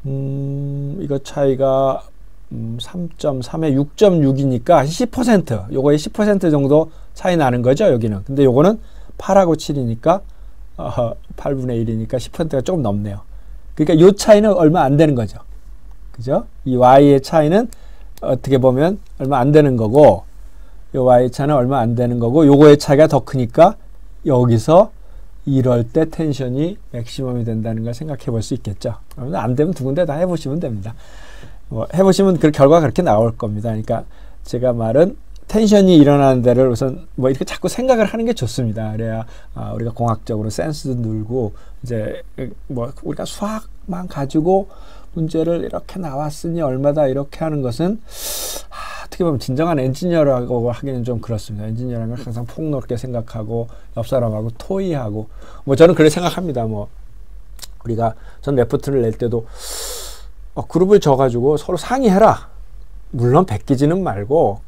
이거 차이가 3.3에 6.6이니까 10% 요거의 10% 정도 차이 나는 거죠. 여기는. 근데 요거는 8하고 7이니까 8분의 1이니까 10%가 조금 넘네요. 그러니까 요 차이는 얼마 안 되는 거죠. 그죠? 이 y의 차이는 어떻게 보면 얼마 안 되는 거고, 요 y 차는 얼마 안 되는 거고, 요거의 차이가 더 크니까 여기서 이럴 때 텐션이 맥시멈이 된다는 걸 생각해 볼 수 있겠죠. 안 되면 두 군데 다 해보시면 됩니다. 해보시면 그 결과가 그렇게 나올 겁니다. 그러니까 제가 말은 텐션이 일어나는 데를 우선 뭐 이렇게 자꾸 생각을 하는 게 좋습니다. 그래야 우리가 공학적으로 센스도 늘고, 이제 뭐 우리가 수학만 가지고 문제를 이렇게 나왔으니 얼마다 이렇게 하는 것은 어떻게 보면 진정한 엔지니어라고 하기는 좀 그렇습니다. 엔지니어라면 항상 폭넓게 생각하고 옆 사람하고 토의하고, 뭐 저는 그렇게 생각합니다. 뭐 우리가 전 레포트를 낼 때도 그룹을 져가지고 서로 상의해라. 물론 베끼지는 말고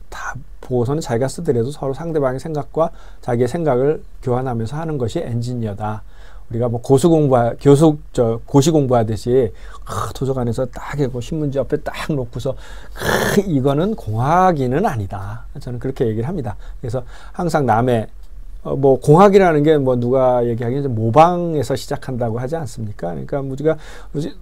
다 보고서는 자기가 쓰더라도 서로 상대방의 생각과 자기의 생각을 교환하면서 하는 것이 엔지니어다. 우리가 뭐 고시 공부하듯이 도서관에서 딱 하고 신문지 옆에 딱 놓고서 이거는 공학이는 아니다. 저는 그렇게 얘기를 합니다. 그래서 항상 남의 뭐 공학이라는 게 뭐 누가 얘기하기엔 모방에서 시작한다고 하지 않습니까? 그러니까 우리가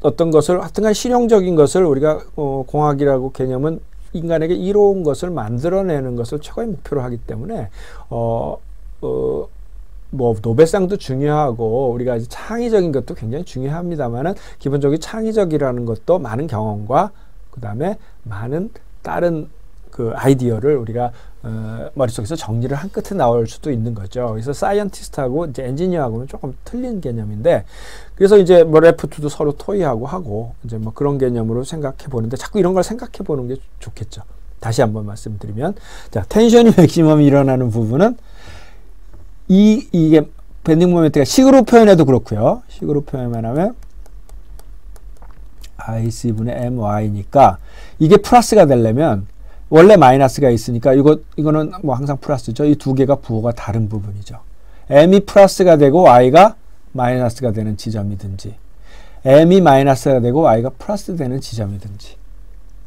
어떤 것을 하여튼간 실용적인 것을 우리가 공학이라고 개념은 인간에게 이로운 것을 만들어내는 것을 최고의 목표로 하기 때문에 뭐 노벨상도 중요하고 우리가 창의적인 것도 굉장히 중요합니다만은 기본적으로 창의적이라는 것도 많은 경험과 그 다음에 많은 다른 그 아이디어를 우리가 머릿속에서 정리를 한 끝에 나올 수도 있는 거죠. 그래서 사이언티스트하고 이제 엔지니어하고는 조금 틀린 개념인데, 그래서 이제 뭐 레포트도 서로 토의하고 하고 이제 뭐 그런 개념으로 생각해 보는데, 자꾸 이런 걸 생각해 보는 게 좋겠죠. 다시 한번 말씀드리면, 자, 텐션이 맥시멈이 일어나는 부분은 이게 밴딩 모멘트가 식으로 표현해도 그렇고요. 식으로 표현만 하면 IC분의 MY니까 이게 플러스가 되려면 원래 마이너스가 있으니까 이거는 뭐 항상 플러스죠. 이 두 개가 부호가 다른 부분이죠. M이 플러스가 되고 Y가 마이너스가 되는 지점이든지, M이 마이너스가 되고 Y가 플러스 되는 지점이든지,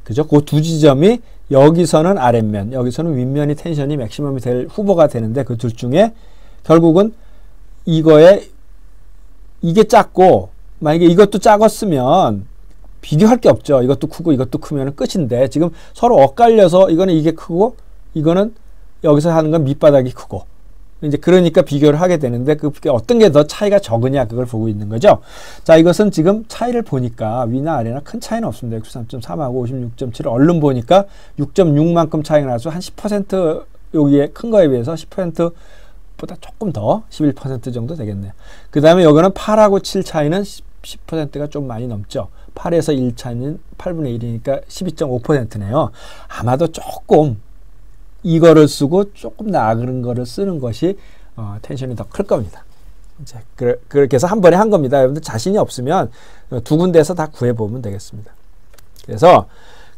그죠? 그 두 지점이 여기서는 아랫면, 여기서는 윗면이 텐션이 맥시멈이 될 후보가 되는데, 그 둘 중에 결국은 이게 작고, 만약에 이것도 작았으면 비교할 게 없죠. 이것도 크고 이것도 크면 끝인데, 지금 서로 엇갈려서 이거는 이게 크고 이거는 여기서 하는 건 밑바닥이 크고, 이제 그러니까 비교를 하게 되는데, 그게 어떤 게 더 차이가 적으냐 그걸 보고 있는 거죠. 자, 이것은 지금 차이를 보니까 위나 아래나 큰 차이는 없습니다. 63.3하고 56.7을 얼른 보니까 6.6만큼 차이가 나서 한 10% 여기에 큰 거에 비해서 10% 보다 조금 더 11% 정도 되겠네요. 그 다음에 여기는 8하고 7 차이는 10%가 좀 많이 넘죠. 8에서 1 차이는 8분의 1이니까 12.5%네요. 아마도 조금 이거를 쓰고 조금 나은 거를 쓰는 것이 텐션이 더 클 겁니다. 이제 그렇게 해서 한 번에 한 겁니다. 여러분들 자신이 없으면 두 군데에서 다 구해보면 되겠습니다. 그래서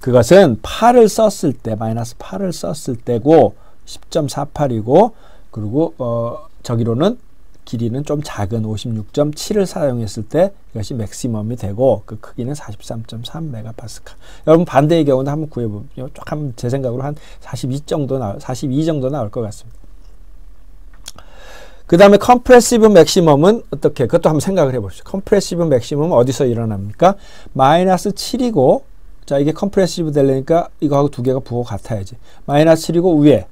그것은 8을 썼을 때, 마이너스 8을 썼을 때고 10.48이고, 그리고 저기로는 길이는 좀 작은 56.7을 사용했을 때 이것이 맥시멈이 되고, 그 크기는 43.3 메가파스칼. 여러분 반대의 경우는 한번 구해보면 조금 제 생각으로 한 42 정도 나올 것 같습니다. 그 다음에 컴프레시브 맥시멈은 어떻게? 그것도 한번 생각을 해보시죠. 컴프레시브 맥시멈은 어디서 일어납니까? 마이너스 7이고, 자, 이게 컴프레시브 되려니까 이거하고 두 개가 부호 같아야지. 마이너스 7이고 위에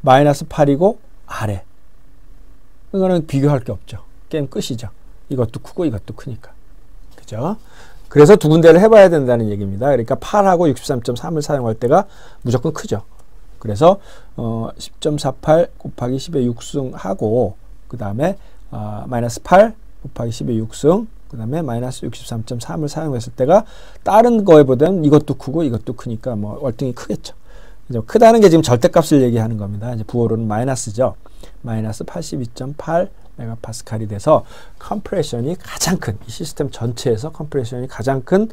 마이너스 8이고 아래. 이거는 비교할 게 없죠. 게임 끝이죠. 이것도 크고 이것도 크니까. 그죠? 그래서 두 군데를 해봐야 된다는 얘기입니다. 그러니까 8하고 63.3을 사용할 때가 무조건 크죠. 그래서 10.48 곱하기 10의 6승하고 그 다음에 마이너스 8 곱하기 10의 6승 그 다음에 마이너스 63.3을 사용했을 때가 다른 거에보다는 이것도 크고 이것도 크니까 뭐 월등히 크겠죠. 크다는 게 지금 절대값을 얘기하는 겁니다. 이제 부호로는 마이너스죠. 마이너스 82.8 메가파스칼이 돼서 컴프레션이 가장 큰, 이 시스템 전체에서 컴프레션이 가장 큰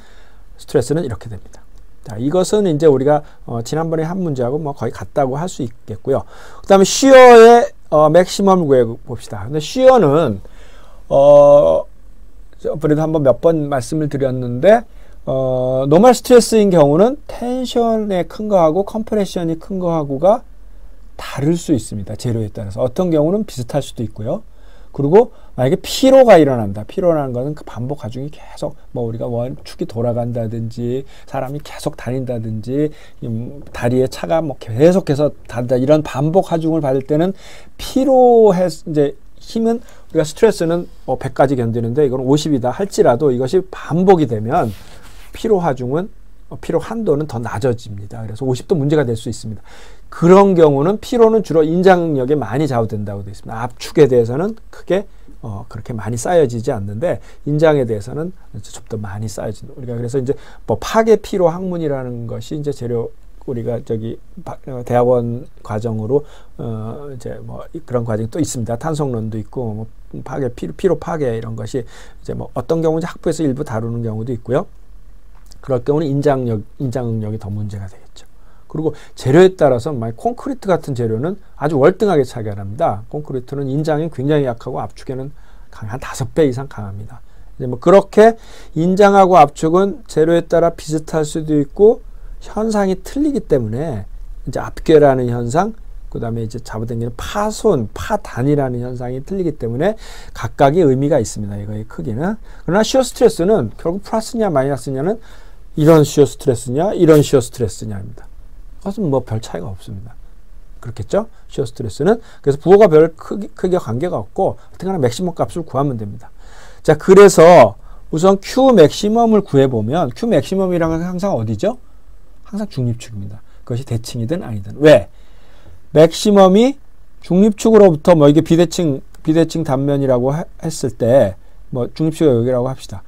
스트레스는 이렇게 됩니다. 자, 이것은 이제 우리가 지난번에 한 문제하고 뭐 거의 같다고 할 수 있겠고요. 그 다음에 쉬어의 맥시멈을 구해봅시다. 근데 쉬어는 그래도 한번 몇 번 말씀을 드렸는데 노멀 스트레스인 경우는 텐션의 큰 거하고 컴프레션이 큰 거하고가 다를 수 있습니다. 재료에 따라서. 어떤 경우는 비슷할 수도 있고요. 그리고 만약에 피로가 일어난다. 피로라는 것은 그 반복 과정이 계속 뭐 우리가 축이 돌아간다든지 사람이 계속 다닌다든지 다리에 차가 뭐 계속해서 단다 이런 반복 하중을 받을 때는 피로해 이제 힘은 우리가 스트레스는 100까지 견디는데 이건 50이다 할지라도 이것이 반복이 되면 피로 하중은 피로 한도는 더 낮아집니다. 그래서 50도 문제가 될 수 있습니다. 그런 경우는 피로는 주로 인장력에 많이 좌우된다고 되어 있습니다. 압축에 대해서는 크게 그렇게 많이 쌓여지지 않는데 인장에 대해서는 좀 더 많이 쌓여진다. 우리가 그래서 이제 뭐 파괴 피로 학문이라는 것이 이제 재료 우리가 저기 대학원 과정으로 이제 뭐 그런 과정이 또 있습니다. 탄속론도 있고 뭐 파괴 피로 파괴 이런 것이 이제 뭐 어떤 경우는 학부에서 일부 다루는 경우도 있고요. 그럴 경우는 인장응력이 더 문제가 되겠죠. 그리고 재료에 따라서 콘크리트 같은 재료는 아주 월등하게 차이합니다. 콘크리트는 인장이 굉장히 약하고 압축에는 한 5배 이상 강합니다. 이제 뭐 그렇게 인장하고 압축은 재료에 따라 비슷할 수도 있고 현상이 틀리기 때문에 이제 압괴라는 현상, 그 다음에 이제 잡아당기는 파손, 파단이라는 현상이 틀리기 때문에 각각의 의미가 있습니다. 이거의 크기는. 그러나 시어 스트레스는 결국 플러스냐 마이너스냐는 이런 시어 스트레스냐 이런 시어 스트레스냐입니다. 그것은 뭐 별 차이가 없습니다. 그렇겠죠? 시어 스트레스는. 그래서 부호가 별 크기와 관계가 없고 어떻게나 맥시멈 값을 구하면 됩니다. 자, 그래서 우선 Q 맥시멈을 구해보면 Q 맥시멈이라는 건 항상 어디죠? 항상 중립축입니다. 그것이 대칭이든 아니든. 왜? 맥시멈이 중립축으로부터 뭐 이게 비대칭 단면이라고 했을 때 뭐 중립축이 여기라고 합시다.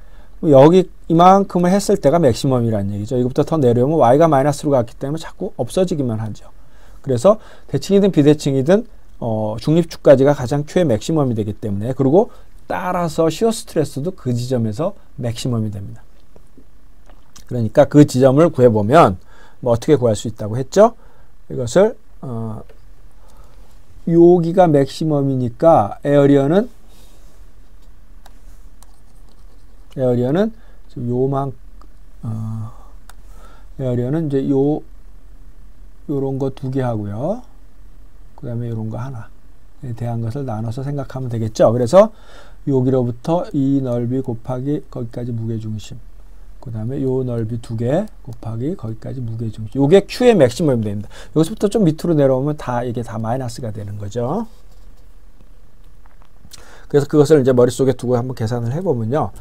여기 이만큼을 했을 때가 맥시멈이라는 얘기죠. 이것부터 더 내려오면 y가 마이너스로 갔기 때문에 자꾸 없어지기만 하죠. 그래서 대칭이든 비대칭이든 중립축까지가 가장 Q의 맥시멈이 되기 때문에 그리고 따라서 시어 스트레스도 그 지점에서 맥시멈이 됩니다. 그러니까 그 지점을 구해보면 뭐 어떻게 구할 수 있다고 했죠? 이것을 여기가 맥시멈이니까 에어리어는 에어리어는 이제 요런 거 2개 하고요. 그 다음에 요런 거 하나에 대한 것을 나눠서 생각하면 되겠죠. 그래서 여기로부터 이 넓이 곱하기 거기까지 무게중심. 그 다음에 요 넓이 2개 곱하기 거기까지 무게중심. 요게 Q의 맥시멈이 됩니다. 여기서부터 좀 밑으로 내려오면 이게 다 마이너스가 되는 거죠. 그래서 그것을 이제 머릿속에 두고 한번 계산을 해보면요.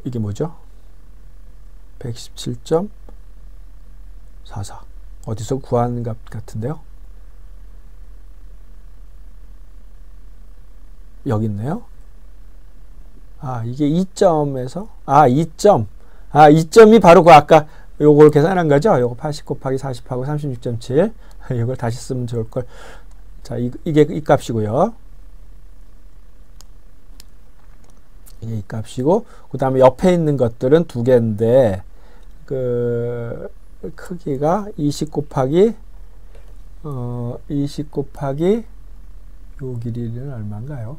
이게 뭐죠? 117.44. 어디서 구한 값 같은데요? 여기 있네요. 이게 2점에서 2점이 바로 그 아까 요걸 계산한 거죠? 요거 80 곱하기 40하고 36.7. 이걸 다시 쓰면 좋을 걸. 자, 이게 이 값이고요. 이게 이 값이고, 그 다음에 옆에 있는 것들은 2개인데, 그 크기가 20 곱하기 요 길이는 얼마인가요?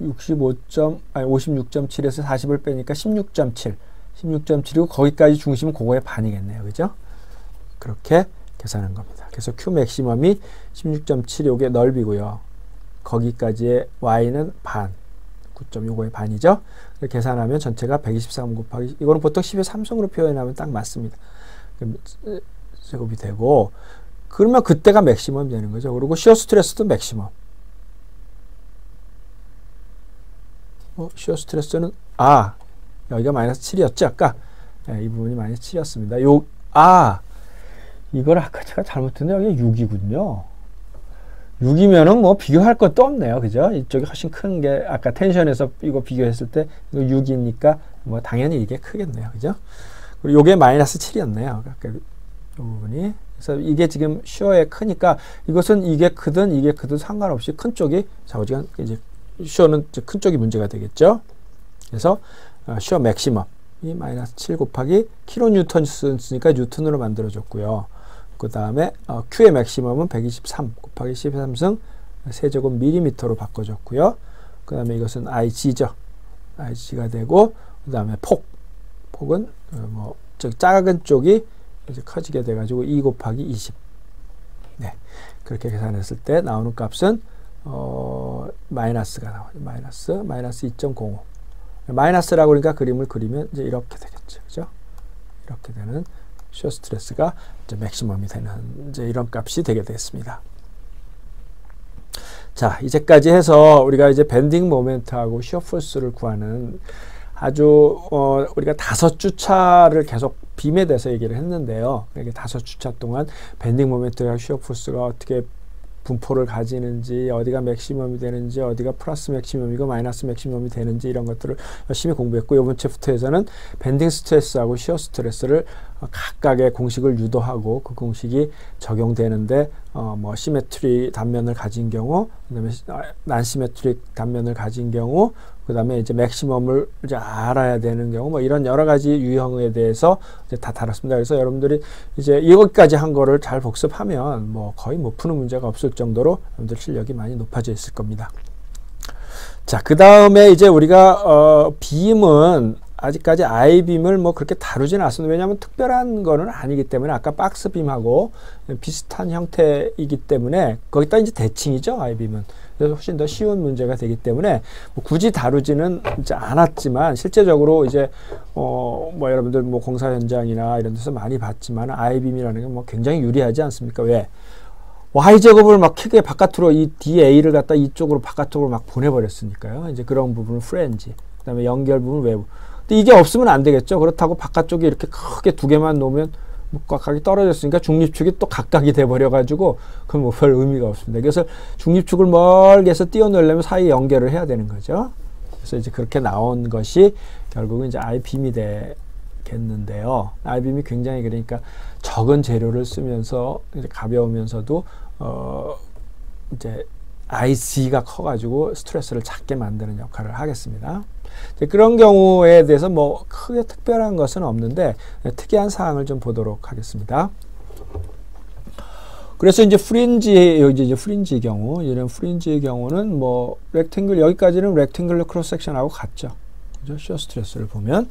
56.7에서 40을 빼니까 16.7이고 거기까지 중심은 그거의 반이겠네요. 그죠? 그렇게 계산한 겁니다. 그래서 Q 맥시멈이 16.7 요게 넓이고요. 거기까지의 Y는 반. 9점 요거의 반이죠. 계산하면 전체가 123 곱하기 이거는 보통 10의 3승으로 표현하면 딱 맞습니다. 제곱이 되고 그러면 그때가 맥시멈이 되는 거죠. 그리고 시어 스트레스도 맥시멈. 시어 스트레스는 여기가 마이너스 7이었죠 아까. 이 부분이 마이너스 7이었습니다. 이걸 아까 제가 잘못했는데 여기 6이군요. 6이면은 뭐 비교할 것도 없네요. 그죠? 이쪽이 훨씬 큰 게 아까 텐션에서 이거 비교했을 때 이거 6이니까 뭐 당연히 이게 크겠네요. 그죠? 그리고 요게 마이너스 7이었네요. 아까 이 부분이. 그래서 이게 지금 시어에 크니까 이것은 이게 크든 상관없이 큰 쪽이 좌우지간 이제 시어는 큰 쪽이 문제가 되겠죠. 그래서 시어 맥시멈 이 마이너스 7 곱하기 킬로뉴턴 쓰니까 뉴턴으로 만들어졌고요. 그 다음에 Q의 맥시멈은 123 곱하기 13승 세제곱 밀리미터로 바꿔줬고요. 그 다음에 이것은 IG죠. IG가 되고 그 다음에 폭은 작은 쪽이 이제 커지게 돼가지고 2 곱하기 20. 네, 그렇게 계산했을 때 나오는 값은 마이너스가 나와요. 마이너스 2.05. 마이너스라고 그러니까 그림을 그리면 이제 이렇게 되겠죠. 그죠? 이렇게 되는 시어 스트레스가 이제 맥시멈이 되는 이제 이런 값이 되게 됐습니다. 자, 이제까지 해서 우리가 이제 밴딩 모멘트하고 시어 포스를 구하는 아주 우리가 5주차를 계속 빔에 대해서 얘기를 했는데요. 이게 5주차 동안 밴딩 모멘트와 시어 포스가 어떻게 분포를 가지는지, 어디가 맥시멈이 되는지, 어디가 플러스 맥시멈이고 마이너스 맥시멈이 되는지 이런 것들을 열심히 공부했고, 이번 주부터에서는 밴딩 스트레스하고 시어 스트레스를 각각의 공식을 유도하고 그 공식이 적용되는데 뭐 시메트리 단면을 가진 경우, 그다음에 난시메트릭 단면을 가진 경우, 그다음에 이제 맥시멈을 이제 알아야 되는 경우, 뭐 이런 여러 가지 유형에 대해서 이제 다 다뤘습니다. 그래서 여러분들이 이제 여기까지 한 거를 잘 복습하면 뭐 거의 못 푸는 문제가 없을 정도로 여러분들 실력이 많이 높아져 있을 겁니다. 자, 그 다음에 이제 우리가 빔은 아직까지 아이빔을 뭐 그렇게 다루지는 않습니다. 왜냐하면 특별한 거는 아니기 때문에, 아까 박스빔하고 비슷한 형태이기 때문에 거기다 이제 대칭이죠, 아이빔은. 그래서 훨씬 더 쉬운 문제가 되기 때문에 뭐 굳이 다루지는 이제 않았지만, 실제적으로 이제 뭐 여러분들 뭐 공사 현장이나 이런 데서 많이 봤지만 아이빔이라는 게 뭐 굉장히 유리하지 않습니까? 왜? y제곱을 막 크게 바깥으로 이 DA를 갖다 이쪽으로 바깥쪽으로 막 보내버렸으니까요. 이제 그런 부분은 프렌지, 그 다음에 연결 부분 외부. 근데 이게 없으면 안 되겠죠. 그렇다고 바깥쪽에 이렇게 크게 두 개만 놓으면 각각이 떨어졌으니까 중립축이 또 각각이 돼버려가지고 그건 뭐 별 의미가 없습니다. 그래서 중립축을 멀게 해서 띄워놓으려면 사이 연결을 해야 되는 거죠. 그래서 이제 그렇게 나온 것이 결국은 이제 아이빔이 되겠는데요. 아이빔이 굉장히 그러니까 적은 재료를 쓰면서 이제 가벼우면서도 이제 IC가 커가지고 스트레스를 작게 만드는 역할을 하겠습니다. 그런 경우에 대해서 뭐 크게 특별한 것은 없는데 특이한 사항을 좀 보도록 하겠습니다. 그래서 이제 프린지의 경우, 이런 프린지의 경우는 뭐 렉탱글, 여기까지는 렉탱글러 크로스 섹션하고 같죠. 그죠? 시어 스트레스를 보면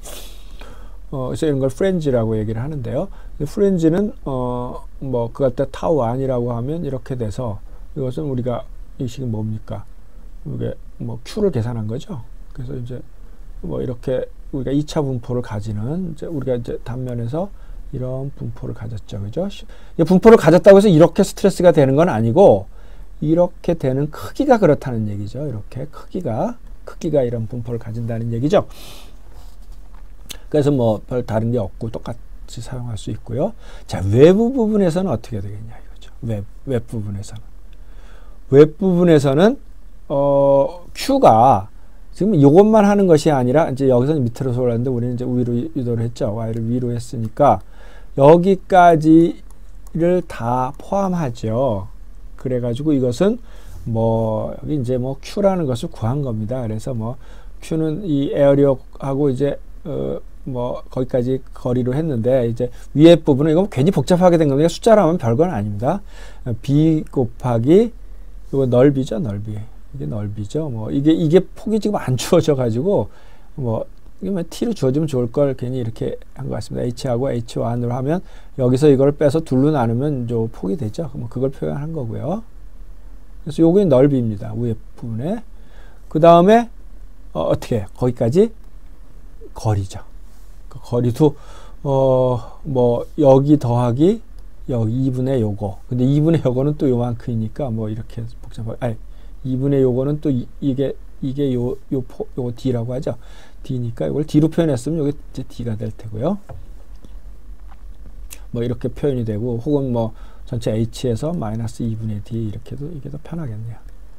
그래서 이런 걸 프렌지라고 얘기를 하는데요. 프렌지는 뭐 그걸 때 타우 1이라고 하면 이렇게 돼서, 이것은 우리가 이 식은 뭡니까? 이게 뭐 Q를 계산한 거죠. 그래서 이제 뭐 이렇게 우리가 2차 분포를 가지는, 이제 우리가 이제 단면에서 이런 분포를 가졌죠. 그죠? 분포를 가졌다고 해서 이렇게 스트레스가 되는 건 아니고, 이렇게 되는 크기가 그렇다는 얘기죠. 이렇게 크기가 이런 분포를 가진다는 얘기죠. 그래서 뭐 별 다른 게 없고 똑같이 사용할 수 있고요. 자, 외부 부분에서는 어떻게 되겠냐 이거죠. 웹 부분에서는 Q가 지금 이것만 하는 것이 아니라, 이제 여기서는 밑으로 올랐는데 우리는 이제 위로 유도를 했죠. Y를 위로 했으니까 여기까지를 다 포함하죠. 그래가지고 이것은 뭐 여기 이제 뭐 Q라는 것을 구한 겁니다. 그래서 뭐 Q는 이 에어리어하고 이제 뭐 거기까지 거리로 했는데, 이제 위에 부분은 이거 괜히 복잡하게 된 겁니다. 숫자로 하면 별건 아닙니다. B 곱하기 이거 넓이죠, 넓이. 이게 넓이죠. 뭐 이게 폭이 지금 안 주어져 가지고 뭐 이게 T로 주어지면 좋을 걸 괜히 이렇게 한 것 같습니다. H하고 H1으로 하면 여기서 이걸 빼서 둘로 나누면 저 폭이 되죠. 뭐 그걸 표현한 거고요. 그래서 요게 넓이입니다. 위에 부분에. 그 다음에 어떻게 거기까지 거리죠. 그 거리도 뭐 여기 더하기 여기 2분의 요거. 근데 2분의 요거는 또 요만큼이니까 뭐 이렇게 복잡하게, 아니 2분의 요거는 또 이게 요 D라고 하죠. D니까 이걸 D로 표현했으면 여기 이제 D가 될 테고요. 뭐 이렇게 표현이 되고, 혹은 뭐 전체 H에서 마이너스 2분의 D 이렇게도 이게 더 편하겠네요.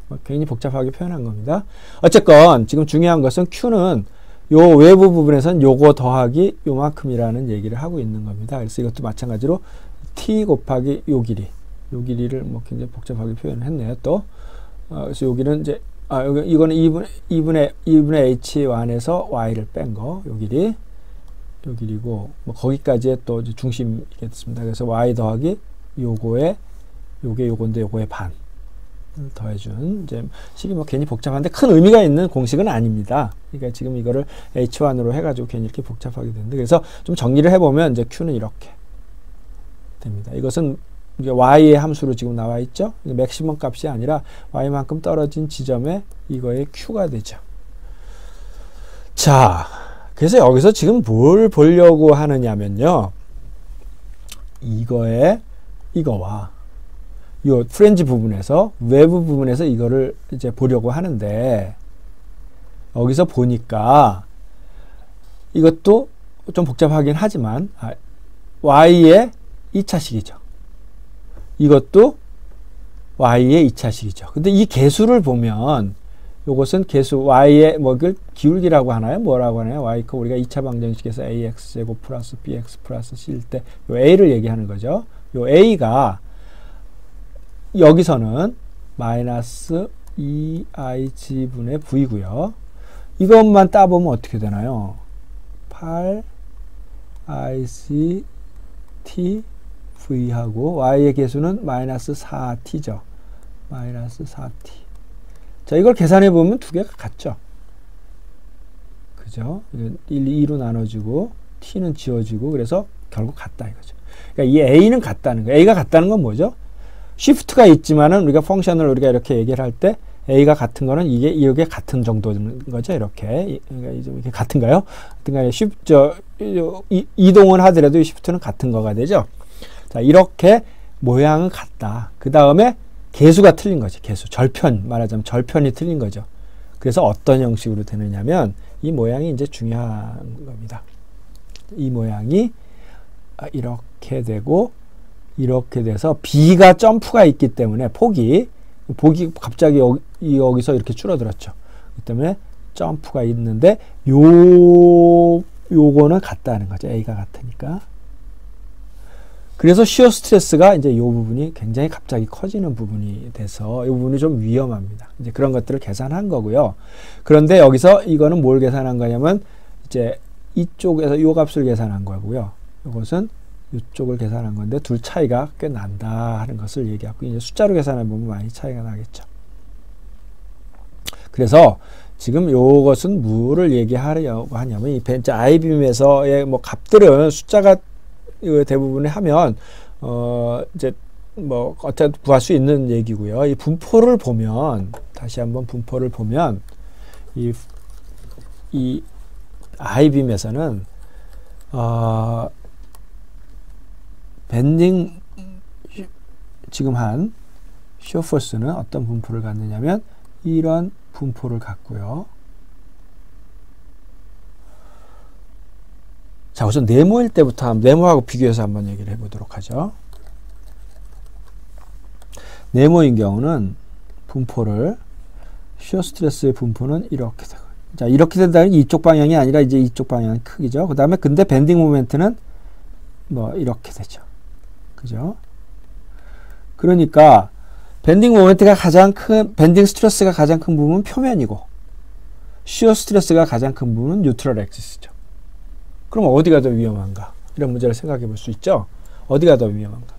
뭐 굉장히 복잡하게 표현한 겁니다. 어쨌건 지금 중요한 것은 Q는 요 외부 부분에서는 요거 더하기 요만큼이라는 얘기를 하고 있는 겁니다. 그래서 이것도 마찬가지로 T 곱하기 요 길이를 뭐 굉장히 복잡하게 표현했네요. 또 그래서 여기는 이제 이거는 2분의 H1에서 Y를 뺀 거, 요 길이고, 뭐 거기까지의 또 이제 중심이겠습니다. 그래서 Y 더하기 요거에, 요건데 요거의 반 더해준, 이제 식이 뭐 괜히 복잡한데 큰 의미가 있는 공식은 아닙니다. 그러니까 지금 이거를 H1으로 해가지고 괜히 이렇게 복잡하게 되는데, 그래서 좀 정리를 해보면 이제 Q는 이렇게 됩니다. 이것은 이게 Y의 함수로 지금 나와 있죠. 맥시멈 값이 아니라 Y만큼 떨어진 지점에 이거의 Q가 되죠. 자, 그래서 여기서 지금 뭘 보려고 하느냐면요, 이거와 이 프렌즈 부분에서, 외부 부분에서 이거를 이제 보려고 하는데, 여기서 보니까 이것도 좀 복잡하긴 하지만 Y의 2차식이죠. 이것도 Y의 2차식이죠. 근데 이 개수를 보면, 요것은 개수 Y의 뭐를 기울기라고 하나요? 뭐라고 하나요? Y 우리가 2차 방정식에서 AX제곱 플러스 BX 플러스 C일 때 요 A를 얘기하는 거죠. 요 A가 여기서는 마이너스 2IG분의 V고요. 이것만 따보면 어떻게 되나요? 8IC T V하고 Y의 개수는 마이너스 4T죠. 마이너스 4T. 자, 이걸 계산해 보면 두 개가 같죠. 그죠? 2로 나눠지고 T는 지워지고, 그래서 결국 같다 이거죠. 그러니까 이 A는 같다는 거예요. A가 같다는 건 뭐죠? 쉬프트가 있지만은 우리가 펑션을 우리가 이렇게 얘기를 할 때 A가 같은 거는 이게 같은 정도인 거죠. 이렇게. 그러니까 이게 같은가요? 하여튼간에 이동을 하더라도 이 쉬프트는 같은 거가 되죠. 자, 이렇게 모양은 같다. 그 다음에 개수가 틀린 거지. 개수. 말하자면 절편이 틀린 거죠. 그래서 어떤 형식으로 되느냐면, 이 모양이 이제 중요한 겁니다. 이 모양이 이렇게 되고, 이렇게 돼서 B가 점프가 있기 때문에 폭이 갑자기 여기서 이렇게 줄어들었죠. 그 때문에 점프가 있는데, 요거는 같다는 거죠. A가 같으니까. 그래서 시어 스트레스가 이제 이 부분이 굉장히 갑자기 커지는 부분이 돼서 이 부분이 좀 위험합니다. 이제 그런 것들을 계산한 거고요. 그런데 여기서 이거는 뭘 계산한 거냐면, 이제 이쪽에서 이 값을 계산한 거고요. 이것은 이쪽을 계산한 건데 둘 차이가 꽤 난다 하는 것을 얘기하고, 이제 숫자로 계산해 보면 많이 차이가 나겠죠. 그래서 지금 요것은 뭐를 얘기하려고 하냐면, 이 벤치 아이빔에서의 뭐 값들은 숫자가 대부분에 하면 이제 뭐 어떻게 구할 수 있는 얘기고요. 이 분포를 보면, 다시 한번 분포를 보면, 이 아이빔에서는 밴딩 지금 한 시어포스는 어떤 분포를 갖느냐면 이런 분포를 갖고요. 자, 우선 네모일 때부터 네모하고 비교해서 한번 얘기를 해보도록 하죠. 네모인 경우는 분포를, 시어 스트레스의 분포는 이렇게 되고, 자, 이렇게 된다면 이쪽 방향이 아니라 이제 이쪽 방향이 크기죠. 그 다음에 근데 밴딩 모멘트는 뭐 이렇게 되죠. 그죠? 그러니까 밴딩 모멘트가 밴딩 스트레스가 가장 큰 부분은 표면이고, 시어 스트레스가 가장 큰 부분은 뉴트럴 엑시스죠. 그럼 어디가 더 위험한가? 이런 문제를 생각해 볼 수 있죠. 어디가 더 위험한가?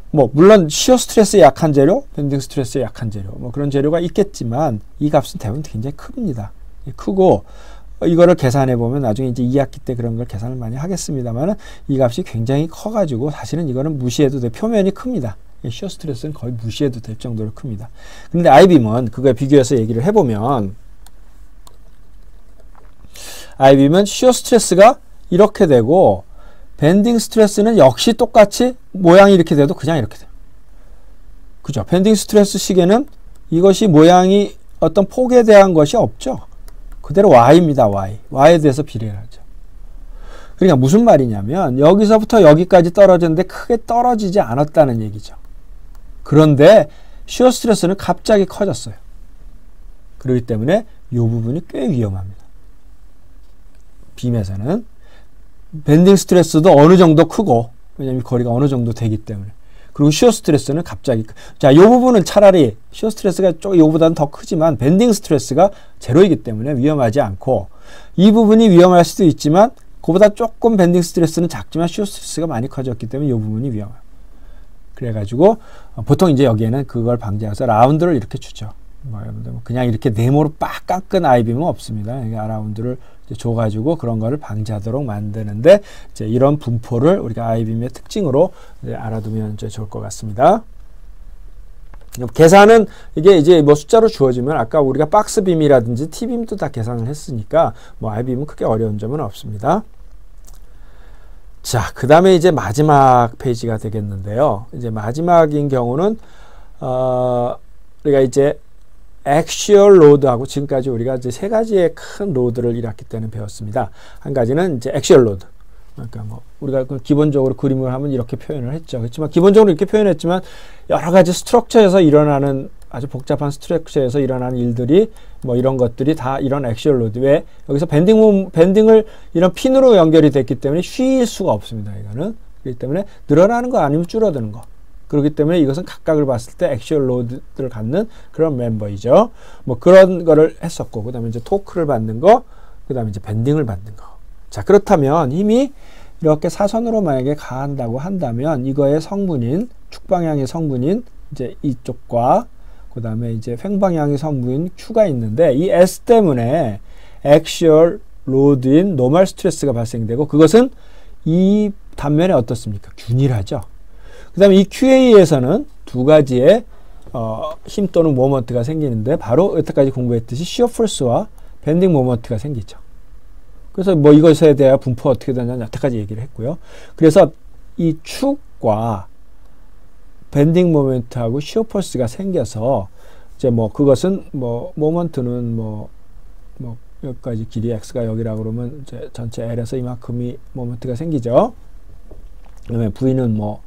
뭐 물론 시어 스트레스에 약한 재료, 밴딩 스트레스에 약한 재료, 뭐 그런 재료가 있겠지만 이 값은 대부분 굉장히 큽니다. 크고, 이거를 계산해 보면 나중에 이제 2학기 때 그런 걸 계산을 많이 하겠습니다만은 이 값이 굉장히 커가지고 사실은 이거는 무시해도 돼. 표면이 큽니다. 시어 스트레스는 거의 무시해도 될 정도로 큽니다. 근데 아이빔은 그거에 비교해서 얘기를 해보면, 아이빔은 시어 스트레스가 이렇게 되고 밴딩 스트레스는 역시 똑같이 모양이 이렇게 돼도 그냥 이렇게 돼요. 그죠? 밴딩 스트레스 시계는 이것이 모양이 어떤 폭에 대한 것이 없죠. 그대로 Y입니다. Y에 대해서 비례를 하죠. 그러니까 무슨 말이냐면 여기서부터 여기까지 떨어졌는데 크게 떨어지지 않았다는 얘기죠. 그런데 시어 스트레스는 갑자기 커졌어요. 그렇기 때문에 이 부분이 꽤 위험합니다. 빔에서는 밴딩 스트레스도 어느 정도 크고, 왜냐하면 거리가 어느 정도 되기 때문에. 그리고 시어 스트레스는 갑자기 자, 이 부분은 차라리 시어 스트레스가 이거보다는 더 크지만 밴딩 스트레스가 제로이기 때문에 위험하지 않고, 이 부분이 위험할 수도 있지만 그보다 조금 밴딩 스트레스는 작지만 시어 스트레스가 많이 커졌기 때문에 이 부분이 위험해요. 그래가지고 보통 이제 여기에는 그걸 방지해서 라운드를 이렇게 주죠. 그냥 이렇게 네모로 빡 깎은 아이빔은 없습니다. 라운드를 줘가지고 그런 거를 방지하도록 만드는데, 이제 이런 분포를 우리가 아이빔의 특징으로 알아두면 이제 좋을 것 같습니다. 계산은 이게 이제 뭐 숫자로 주어지면 아까 우리가 박스빔이라든지 T빔도 다 계산을 했으니까 뭐 아이빔은 크게 어려운 점은 없습니다. 자, 그 다음에 이제 마지막 페이지가 되겠는데요. 이제 마지막인 경우는 우리가 이제 액슈얼 로드하고 지금까지 우리가 이제 세 가지의 큰 로드를 1학기 때는 배웠습니다. 한 가지는 이제 액슈얼 로드. 그러니까 뭐 우리가 기본적으로 그림을 하면 이렇게 표현을 했죠. 그렇지만 기본적으로 이렇게 표현했지만 여러 가지 스트럭처에서 일어나는, 아주 복잡한 스트럭처에서 일어나는 일들이 뭐 이런 것들이 다 이런 액슈얼 로드. 왜? 여기서 밴딩을 이런 핀으로 연결이 됐기 때문에 쉴 수가 없습니다. 이거는. 그렇기 때문에 늘어나는 거 아니면 줄어드는 거. 그렇기 때문에 이것은 각각을 봤을 때 액슈얼 로드를 갖는 그런 멤버이죠. 뭐 그런 거를 했었고, 그 다음에 이제 토크를 받는 거, 그 다음에 이제 밴딩을 받는 거. 자, 그렇다면 힘이 이렇게 사선으로 만약에 가한다고 한다면 이거의 성분인, 축방향의 성분인 이제 이쪽과 그 다음에 이제 횡방향의 성분인 Q가 있는데, 이 S 때문에 액슈얼 로드인 노멀 스트레스가 발생되고, 그것은 이 단면에 어떻습니까? 균일하죠. 그 다음에 이 QA에서는 두 가지의 힘 또는 모먼트가 생기는데, 바로 여태까지 공부했듯이 시어 포스와 밴딩 모먼트가 생기죠. 그래서 뭐 이것에 대한 분포 어떻게 되냐 여태까지 얘기를 했고요. 그래서 이 축과 밴딩 모먼트하고 시어 포스가 생겨서 이제 뭐 그것은 뭐 모먼트는 뭐 여기까지 길이 x가 여기라고 그러면 이제 전체 L에서 이만큼이 모먼트가 생기죠. 그다음에 V는 뭐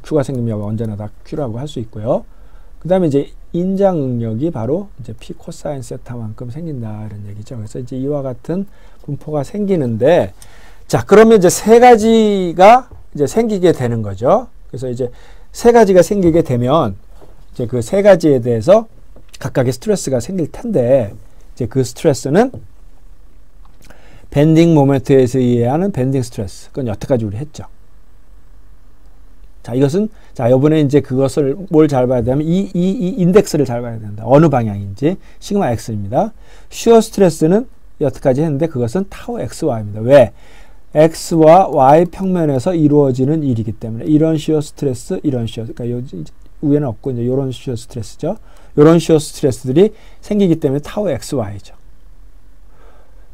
Q가 생기면 언제나 다 Q라고 할 수 있고요. 그 다음에 이제 인장 응력이 바로 이제 P 코사인 세타만큼 생긴다, 이런 얘기죠. 그래서 이제 이와 같은 분포가 생기는데, 자, 그러면 이제 세 가지가 이제 생기게 되는 거죠. 그래서 이제 세 가지가 생기게 되면 이제 그 세 가지에 대해서 각각의 스트레스가 생길 텐데, 이제 그 스트레스는 밴딩 모멘트에서 의해하는 밴딩 스트레스. 그건 여태까지 우리 했죠. 자, 이것은, 자, 요번에 이제 그것을 뭘 잘 봐야 되냐면, 이 인덱스를 잘 봐야 된다. 어느 방향인지. 시그마 X입니다. 시어 스트레스는 여태까지 했는데, 그것은 타우 XY입니다. 왜? X와 Y 평면에서 이루어지는 일이기 때문에, 이런 시어 스트레스, 이런 시어, 그러니까 위에는 없고, 이제 요런 시어 스트레스죠. 요런 시어 스트레스들이 생기기 때문에 타우 XY죠.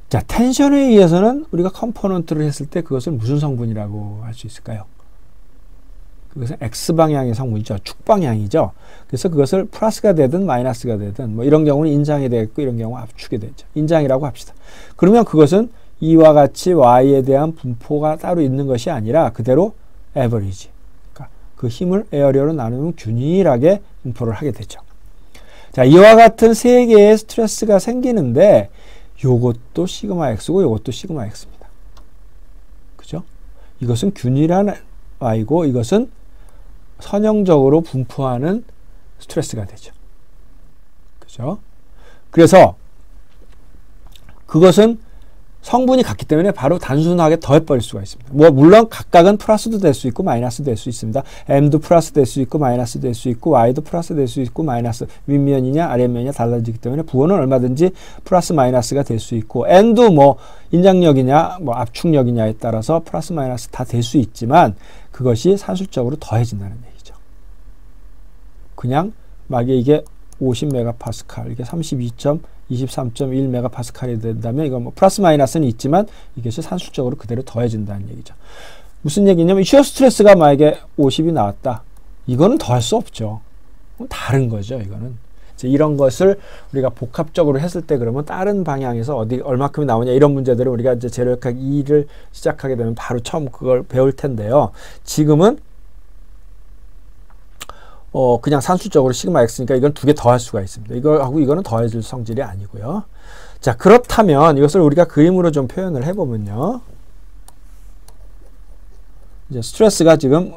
자, 텐션에 의해서는 우리가 컴포넌트를 했을 때 그것을 무슨 성분이라고 할 수 있을까요? 그것은 X방향의 성분이죠. 축방향이죠. 그래서 그것을 플러스가 되든 마이너스가 되든 뭐 이런 경우는 인장이 되겠고 이런 경우는 압축이 되죠. 인장이라고 합시다. 그러면 그것은 이와 같이 Y에 대한 분포가 따로 있는 것이 아니라 그대로 에버리지. 그러니까 그 힘을 에어리어로 나누면 균일하게 분포를 하게 되죠. 자, 이와 같은 세 개의 스트레스가 생기는데 요것도 시그마 X고 요것도 시그마 X입니다. 그죠? 이것은 균일한 Y고 이것은 선형적으로 분포하는 스트레스가 되죠. 그죠? 그래서 그것은 성분이 같기 때문에 바로 단순하게 더해버릴 수가 있습니다. 뭐 물론 각각은 플러스도 될 수 있고 마이너스 될 수 있습니다. M도 플러스 될 수 있고 마이너스 될 수 있고 Y도 플러스 될 수 있고 마이너스, 윗면이냐 아랫면이냐 달라지기 때문에 부호는 얼마든지 플러스 마이너스가 될 수 있고, N도 뭐 인장력이냐 뭐 압축력이냐에 따라서 플러스 마이너스 다 될 수 있지만 그것이 산술적으로 더해진다는 얘기죠. 그냥 만약에 이게 50메가파스칼, 이게 23.1메가파스칼이 된다면 이건 뭐 플러스 마이너스는 있지만 이것이 산술적으로 그대로 더해진다는 얘기죠. 무슨 얘기냐면 시어 스트레스가 만약에 50이 나왔다. 이거는 더할 수 없죠. 다른 거죠. 이거는. 이런 것을 우리가 복합적으로 했을 때 그러면 다른 방향에서 얼마큼이 나오냐 이런 문제들을 우리가 이제 재료역학 2를 시작하게 되면 바로 처음 그걸 배울 텐데요. 지금은 그냥 산술적으로 시그마 x니까 이건 두 개 더할 수가 있습니다. 이거하고 이거는 더해질 성질이 아니고요. 자, 그렇다면 이것을 우리가 그림으로 좀 표현을 해보면요. 이제 스트레스가 지금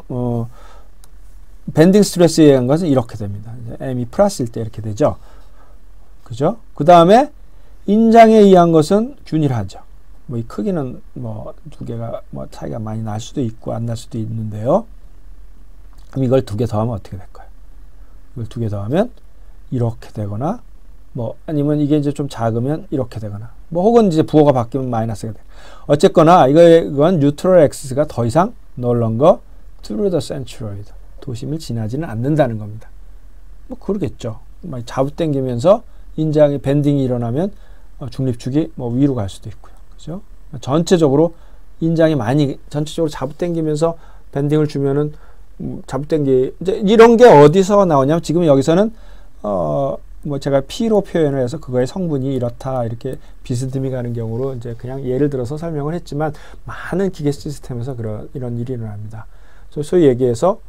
밴딩 스트레스에 의한 것은 이렇게 됩니다. m이 플러스일 때 이렇게 되죠. 그죠? 그 다음에 인장에 의한 것은 균일하죠. 뭐 이 크기는 뭐 두 개가 뭐 차이가 많이 날 수도 있고 안 날 수도 있는데요. 그럼 이걸 두 개 더하면 어떻게 될까요? 이걸 두 개 더하면 이렇게 되거나 뭐 아니면 이게 이제 좀 작으면 이렇게 되거나 뭐 혹은 이제 부호가 바뀌면 마이너스가 돼. 어쨌거나 이건 뉴트럴 x가 더 이상 no longer through the centroid. 도심을 지나지는 않는다는 겁니다. 뭐 그러겠죠. 자부당기면서 인장의 밴딩이 일어나면 중립축이 뭐 위로 갈 수도 있고요. 그죠? 전체적으로 인장이 많이 전체적으로 자부당기면서 밴딩을 주면은 자부당기 이제 이런 게 어디서 나오냐면 지금 여기서는 뭐 제가 P로 표현을 해서 그거의 성분이 이렇다 이렇게 비스듬히 가는 경우로 이제 그냥 예를 들어서 설명을 했지만 많은 기계 시스템에서 이런 일이 일어납니다. 소위 얘기해서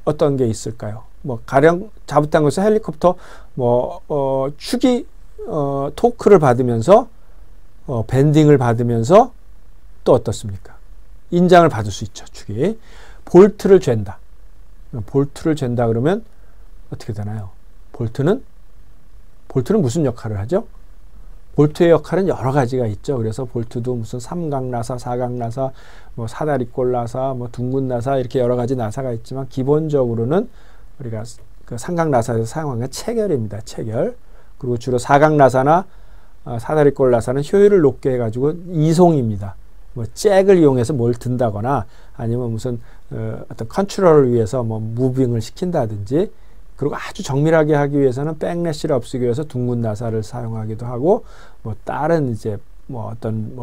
어떤 게 있을까요? 뭐 가령 자부당겨서 헬리콥터 축이 토크를 받으면서 밴딩을 받으면서 또 어떻습니까? 인장을 받을 수 있죠. 축이 볼트를 잰다. 볼트를 잰다 그러면 어떻게 되나요? 볼트는 무슨 역할을 하죠? 볼트의 역할은 여러 가지가 있죠. 그래서 볼트도 무슨 삼각나사, 사각나사, 뭐 사다리꼴 나사, 뭐 둥근 나사 이렇게 여러 가지 나사가 있지만 기본적으로는 우리가 그 삼각나사에서 사용하는 게 체결입니다. 체결. 그리고 주로 사각나사나 사다리꼴 나사는 효율을 높게 해가지고 이송입니다. 뭐 잭을 이용해서 뭘 든다거나 아니면 무슨 어떤 컨트롤을 위해서 뭐 무빙을 시킨다든지 그리고 아주 정밀하게 하기 위해서는 백래시를 없애기 위해서 둥근 나사를 사용하기도 하고 뭐 다른 이제 뭐 어떤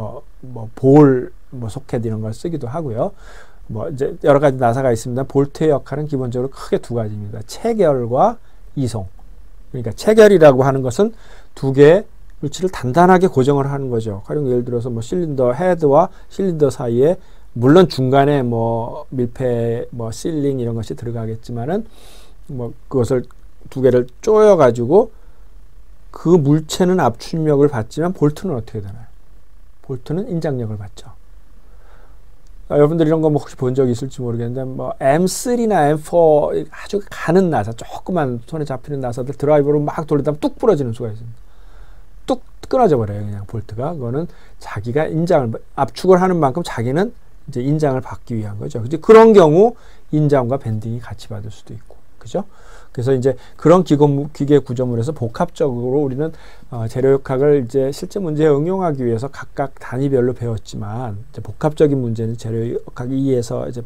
볼 소켓 이런 걸 쓰기도 하고요. 뭐 이제 여러 가지 나사가 있습니다. 볼트의 역할은 기본적으로 크게 두 가지입니다. 체결과 이송. 그러니까 체결이라고 하는 것은 두 개의 물질을 단단하게 고정을 하는 거죠. 가령 예를 들어서 뭐 실린더 헤드와 실린더 사이에 물론 중간에 뭐 밀폐, 뭐 실링 이런 것이 들어가겠지만은 뭐 그것을 두 개를 조여 가지고 그 물체는 압축력을 받지만 볼트는 어떻게 되나요? 볼트는 인장력을 받죠. 여러분들 이런 거 뭐 혹시 본 적 있을지 모르겠는데 뭐 M3나 M4 아주 가는 나사 조그만 손에 잡히는 나사들 드라이버로 막 돌리다 뚝 부러지는 수가 있습니다. 뚝 끊어져 버려요. 그냥 볼트가. 그거는 자기가 인장을 압축을 하는 만큼 자기는 이제 인장을 받기 위한 거죠. 이제 그런 경우 인장과 밴딩이 같이 받을 수도 있고. 그죠? 그래서 이제 그런 기계 구조물에서 복합적으로 우리는 재료역학을 이제 실제 문제에 응용하기 위해서 각각 단위별로 배웠지만 이제 복합적인 문제는 재료역학 2에서 이제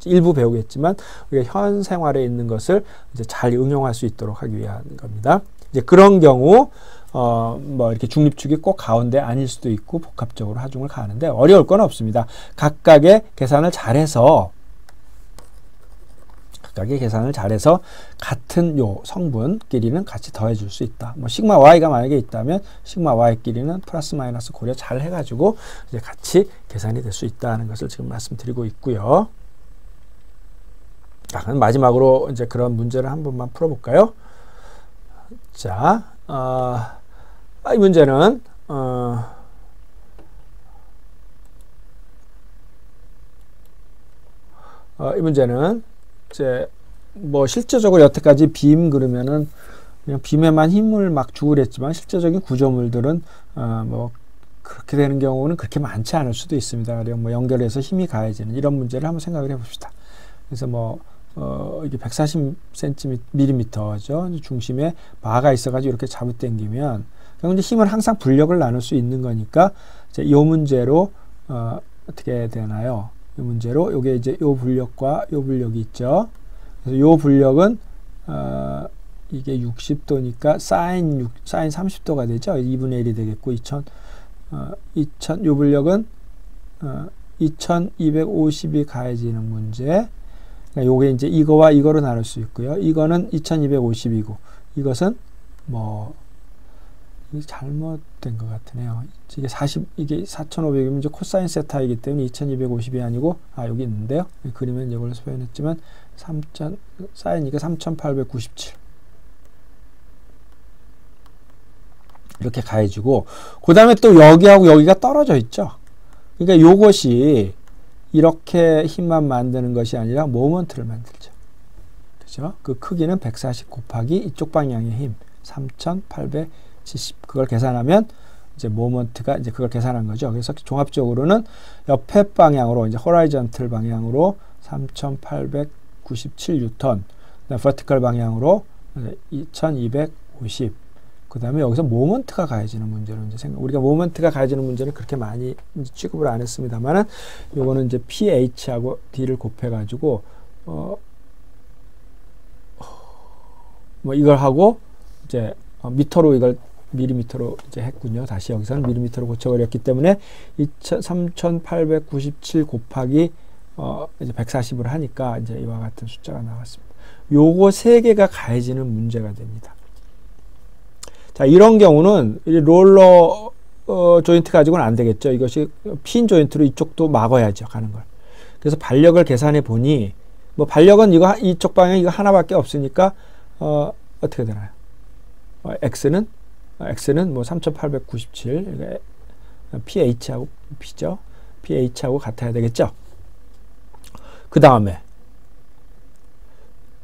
일부 배우겠지만 우리가 현 생활에 있는 것을 이제 잘 응용할 수 있도록 하기 위한 겁니다. 이제 그런 경우 뭐 이렇게 중립축이 꼭 가운데 아닐 수도 있고 복합적으로 하중을 가는데 어려울 건 없습니다. 각각의 계산을 잘해서 같은 요 성분끼리는 같이 더해 줄 수 있다. 뭐 시그마 y가 만약에 있다면 시그마 y끼리는 플러스 마이너스 고려 잘 해가지고 이제 같이 계산이 될 수 있다는 것을 지금 말씀드리고 있고요. 자, 그럼 마지막으로 이제 그런 문제를 한 번만 풀어볼까요? 자, 이 문제는 이제 뭐 실제적으로 여태까지 빔 그러면은 그냥 빔에만 힘을 막 주고 그랬지만 실제적인 구조물들은 뭐 그렇게 되는 경우는 그렇게 많지 않을 수도 있습니다. 그리고 뭐 연결해서 힘이 가해지는 이런 문제를 한번 생각을 해봅시다. 그래서 뭐 이게 140mm죠. 중심에 바가 있어가지고 이렇게 잡아당기면 그럼 이제 힘을 항상 불력을 나눌 수 있는 거니까 이제 이 문제로 어떻게 되나요? 이 문제로 요게 이제 요 불력과 요 불력이 있죠. 그래서 요 불력은 이게 60도니까 사인 30도가 되죠. 2분의 1이 되겠고 요 불력은 2250이 가해지는 문제. 그러니까 요게 이제 이거와 이거로 나눌 수 있고요. 이거는 2250이고, 이것은 뭐, 이게 잘못된 것 같으네요. 이게 4500이면 이제 코사인 세타이기 때문에 2250이 아니고, 여기 있는데요. 그림은 이걸로 표현했지만, 사인이니까 3897. 이렇게 가해지고, 그 다음에 또 여기하고 여기가 떨어져 있죠. 그러니까 요것이 이렇게 힘만 만드는 것이 아니라 모먼트를 만들죠. 그죠? 그 크기는 140 곱하기 이쪽 방향의 힘, 3870. 그걸 계산하면 이제 모먼트가 이제 그걸 계산한 거죠. 그래서 종합적으로는 옆에 방향으로 이제 호라이전틀 방향으로 3897뉴턴, 버티컬 방향으로 2250. 그 다음에 여기서 모먼트가 가해지는 문제로 이제 우리가 모먼트가 가해지는 문제는 그렇게 많이 취급을 안 했습니다만은 요거는 이제 PH하고 D를 곱해가지고, 뭐 이걸 하고 이제 미터로 이걸 밀리미터로 이제 했군요. 다시 여기서는 밀리미터로 고쳐버렸기 때문에 3897 곱하기 이제 140을 하니까 이제 이와 같은 숫자가 나왔습니다. 요거 세 개가 가해지는 문제가 됩니다. 자, 이런 경우는 롤러 조인트 가지고는 안 되겠죠. 이것이 핀 조인트로 이쪽도 막아야죠, 가는 걸. 그래서 발력을 계산해 보니, 뭐 발력은 이쪽 방향 이거 하나밖에 없으니까 어떻게 되나요? X는 뭐 3897, PH하고 P죠. PH하고 같아야 되겠죠. 그 다음에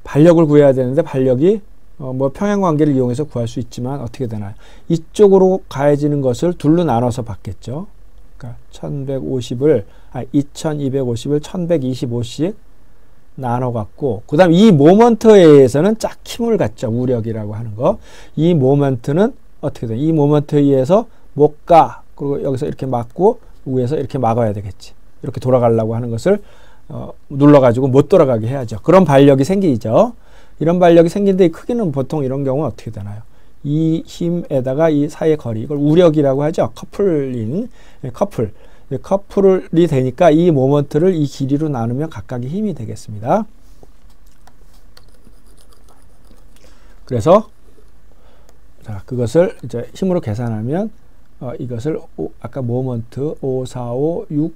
발력을 구해야 되는데 발력이 뭐 평행관계를 이용해서 구할 수 있지만 어떻게 되나요? 이쪽으로 가해지는 것을 둘로 나눠서 받겠죠. 그러니까 2250을 1125씩 나눠 갖고, 그 다음 이 모먼트에 의해서는 짝 힘을 갖죠. 우력이라고 하는 거. 이 모먼트는 어떻게 돼? 이 모먼트에 의해서 못 가. 그리고 여기서 이렇게 막고 위에서 이렇게 막아야 되겠지. 이렇게 돌아가려고 하는 것을 눌러가지고 못 돌아가게 해야죠. 그런 발력이 생기죠. 이런 발력이 생긴데 크기는 보통 이런 경우는 어떻게 되나요? 이 힘에다가 이 사이의 거리, 이걸 우력이라고 하죠. 커플링, 커플이 되니까 이 모먼트를 이 길이로 나누면 각각의 힘이 되겠습니다. 그래서 자, 그것을 이제 힘으로 계산하면 이것을 아까 모먼트 545600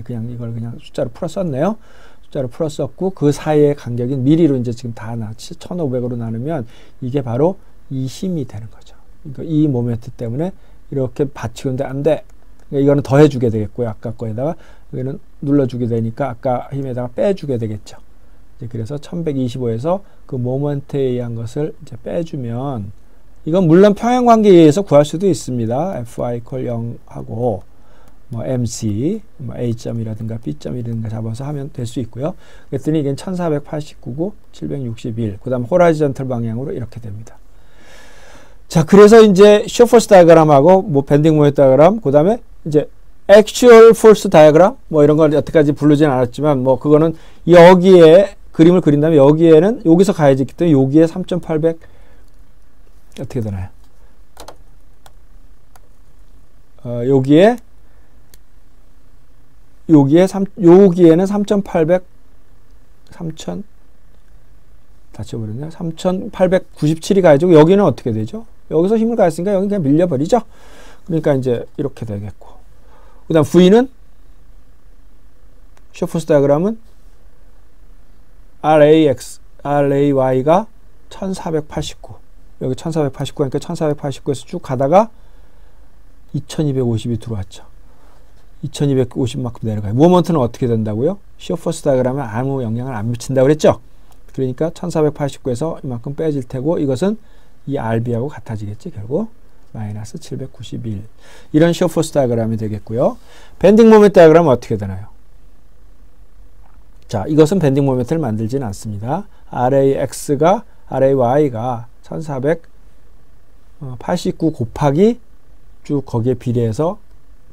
그냥 이걸 그냥 숫자로 풀어 썼네요. 숫자로 풀어 썼고, 그 사이의 간격인 미리로 이제 지금 다 1500으로 나누면 이게 바로 이 힘이 되는 거죠. 그러니까 이 모멘트 때문에 이렇게 받치는데 안 돼. 그러니까 이거는 더해주게 되겠고요. 아까 거에다가 여기는 눌러주게 되니까 아까 힘에다가 빼주게 되겠죠. 이제 그래서 1125에서 그 모멘트에 의한 것을 이제 빼주면, 이건 물론 평행관계에 의해서 구할 수도 있습니다. Fy 이퀄 0하고 뭐 MC, 뭐 A점이라든가 B점이라든가 잡아서 하면 될 수 있고요. 그랬더니 이게 1489고 761. 그 다음 호라이전털 방향으로 이렇게 됩니다. 자, 그래서 이제 시어 포스 다이어그램하고 뭐 밴딩 모멘트 다이어그램, 그 다음에 이제 액츄얼 포스 다이어그램, 뭐 이런 걸 여태까지 부르진 않았지만, 뭐 그거는 여기에 그림을 그린 다음에 여기에는 여기서 가해지기 때문에 여기에 3800 어떻게 되나요? 여기에는 3800 다쳐버렸네요. 3897이 가해지고, 여기는 어떻게 되죠? 여기서 힘을 가했으니까 여기 그냥 밀려버리죠. 그러니까 이제 이렇게 되겠고, 그 다음 V는 시어 포스 다이어그램은 RAY가 1489, 여기 1489니까 1489에서 쭉 가다가 2250이 들어왔죠. 2250만큼 내려가요. 모먼트는 어떻게 된다고요? 시어 포스 다이어그램은 아무 영향을 안 미친다고 그랬죠. 그러니까 1489에서 이만큼 빼질 테고, 이것은 이 RB하고 같아지겠지. 결국 마이너스 791. 이런 시어 포스 다이어그램이 되겠고요. 밴딩 모멘트 다이어그램은 어떻게 되나요? 자, 이것은 밴딩 모멘트를 만들지는 않습니다. RAY가 1489 곱하기 쭉 거기에 비례해서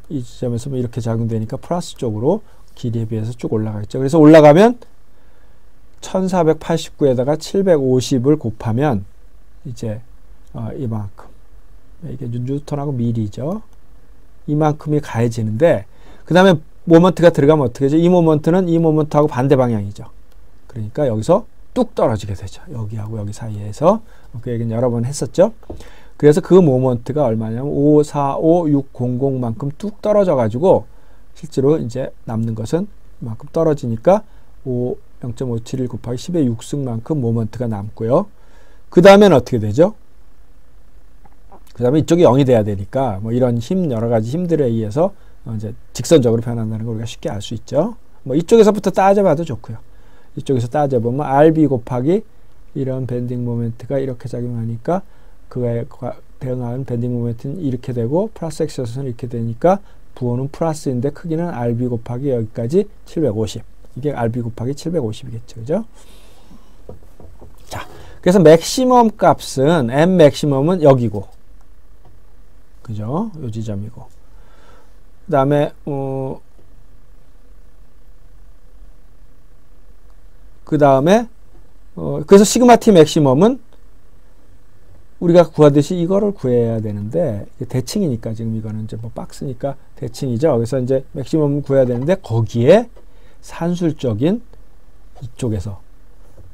이 지점에서 이렇게 작용되니까 플러스 쪽으로 길이에 비해서 쭉 올라가겠죠. 그래서 올라가면 1489에다가 750을 곱하면 이제 이만큼, 이게 뉴턴하고 밀이죠. 이만큼이 가해지는데 그 다음에 모먼트가 들어가면 어떻게 되죠? 이 모먼트는 이 모먼트하고 반대 방향이죠. 그러니까 여기서 뚝 떨어지게 되죠. 여기하고 여기 사이에서. 그 얘기는 여러 번 했었죠. 그래서 그 모먼트가 얼마냐면 545,600만큼 뚝 떨어져 가지고 실제로 이제 남는 것은 이만큼 떨어지니까 0.571 곱하기 10의 6승만큼 모먼트가 남고요. 그 다음에는 어떻게 되죠? 그 다음에 이쪽이 0이 돼야 되니까 뭐 이런 여러 가지 힘들에 의해서 이제 직선적으로 변한다는 걸 우리가 쉽게 알 수 있죠. 뭐 이쪽에서부터 따져봐도 좋고요. 이쪽에서 따져보면 RB 곱하기 이런 밴딩 모멘트가 이렇게 작용하니까 그거에 대응하는 밴딩 모멘트는 이렇게 되고 플러스 엑셀선은 이렇게 되니까 부호는 플러스인데 크기는 RB 곱하기 여기까지 750. 이게 RB 곱하기 750이겠죠. 그죠? 자, 그래서 맥시멈 값은 M 맥시멈은 여기고 그죠? 요 지점이고 그 다음에 그래서 시그마 T 맥시멈은 우리가 구하듯이 이거를 구해야 되는데 대칭이니까 지금 이거는 이제 뭐 박스니까 대칭이죠. 그래서 이제 맥시멈을 구해야 되는데 거기에 산술적인 이쪽에서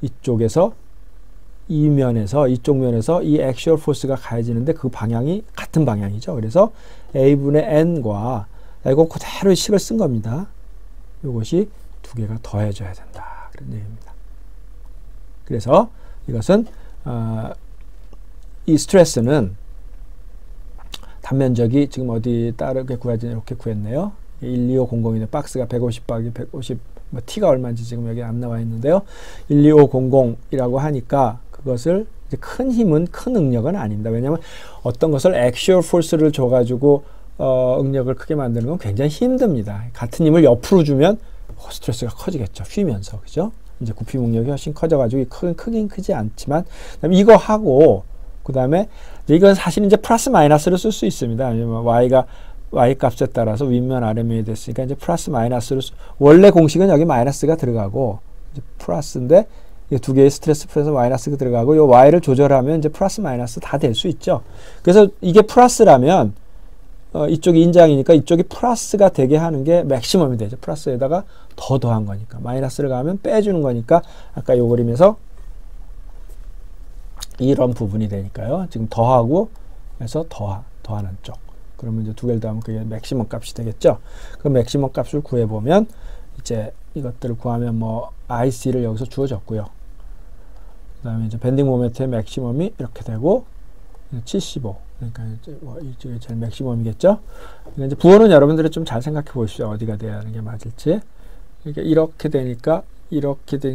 이쪽 면에서 이 액슈얼 포스가 가해지는데 그 방향이 같은 방향이죠. 그래서 A분의 N과 이거 그대로 식을 쓴 겁니다. 이것이 두 개가 더해져야 된다. 그런 얘기입니다. 그래서 이것은 이 스트레스는 단면적이 지금 어디 다르게 구하지 이렇게 구했네요. 12500인데 박스가 150 곱하기 150 뭐 t가 얼마인지 지금 여기 안 나와 있는데요. 12500이라고 하니까 그것을 이제 큰 힘은 큰 응력은 아닙니다. 왜냐하면 어떤 것을 액슈얼 포스를 줘가지고 응력을 크게 만드는 건 굉장히 힘듭니다. 같은 힘을 옆으로 주면 스트레스가 커지겠죠. 휘면서 그죠? 이제 구피 응력이 훨씬 커져가지고 크긴 크지 않지만 그다음에 이거 하고 그 다음에 이건 사실 이제 플러스 마이너스를 쓸 수 있습니다. 왜냐면 y 값에 따라서 윗면 아래면이 됐으니까 이제 플러스 마이너스를 원래 공식은 여기 마이너스가 들어가고 이제 플러스인데 이 두 개의 스트레스 풀에서 마이너스가 들어가고 이 y를 조절하면 이제 플러스 마이너스 다 될 수 있죠. 그래서 이게 플러스라면 이쪽이 인장이니까 이쪽이 플러스가 되게 하는 게 맥시멈이 되죠. 플러스에다가 더한 거니까 마이너스를 가면 빼주는 거니까 아까 요 그림에서 이런 부분이 되니까요. 지금 더하고 해서 더하는 쪽. 그러면 이제 두 개를 더하면 그게 맥시멈 값이 되겠죠. 그 맥시멈 값을 구해보면 이제 이것들을 구하면 뭐 IC를 여기서 주어졌고요. 그 다음에 이제 밴딩 모멘트의 맥시멈이 이렇게 되고 75. 그러니까 이제 뭐 이쪽이 제일 맥시멈이겠죠. 그러니까 이제 부호는 여러분들이 좀 잘 생각해 보십시오. 어디가 돼야 하는 게 맞을지. 그러니까 이렇게 되니까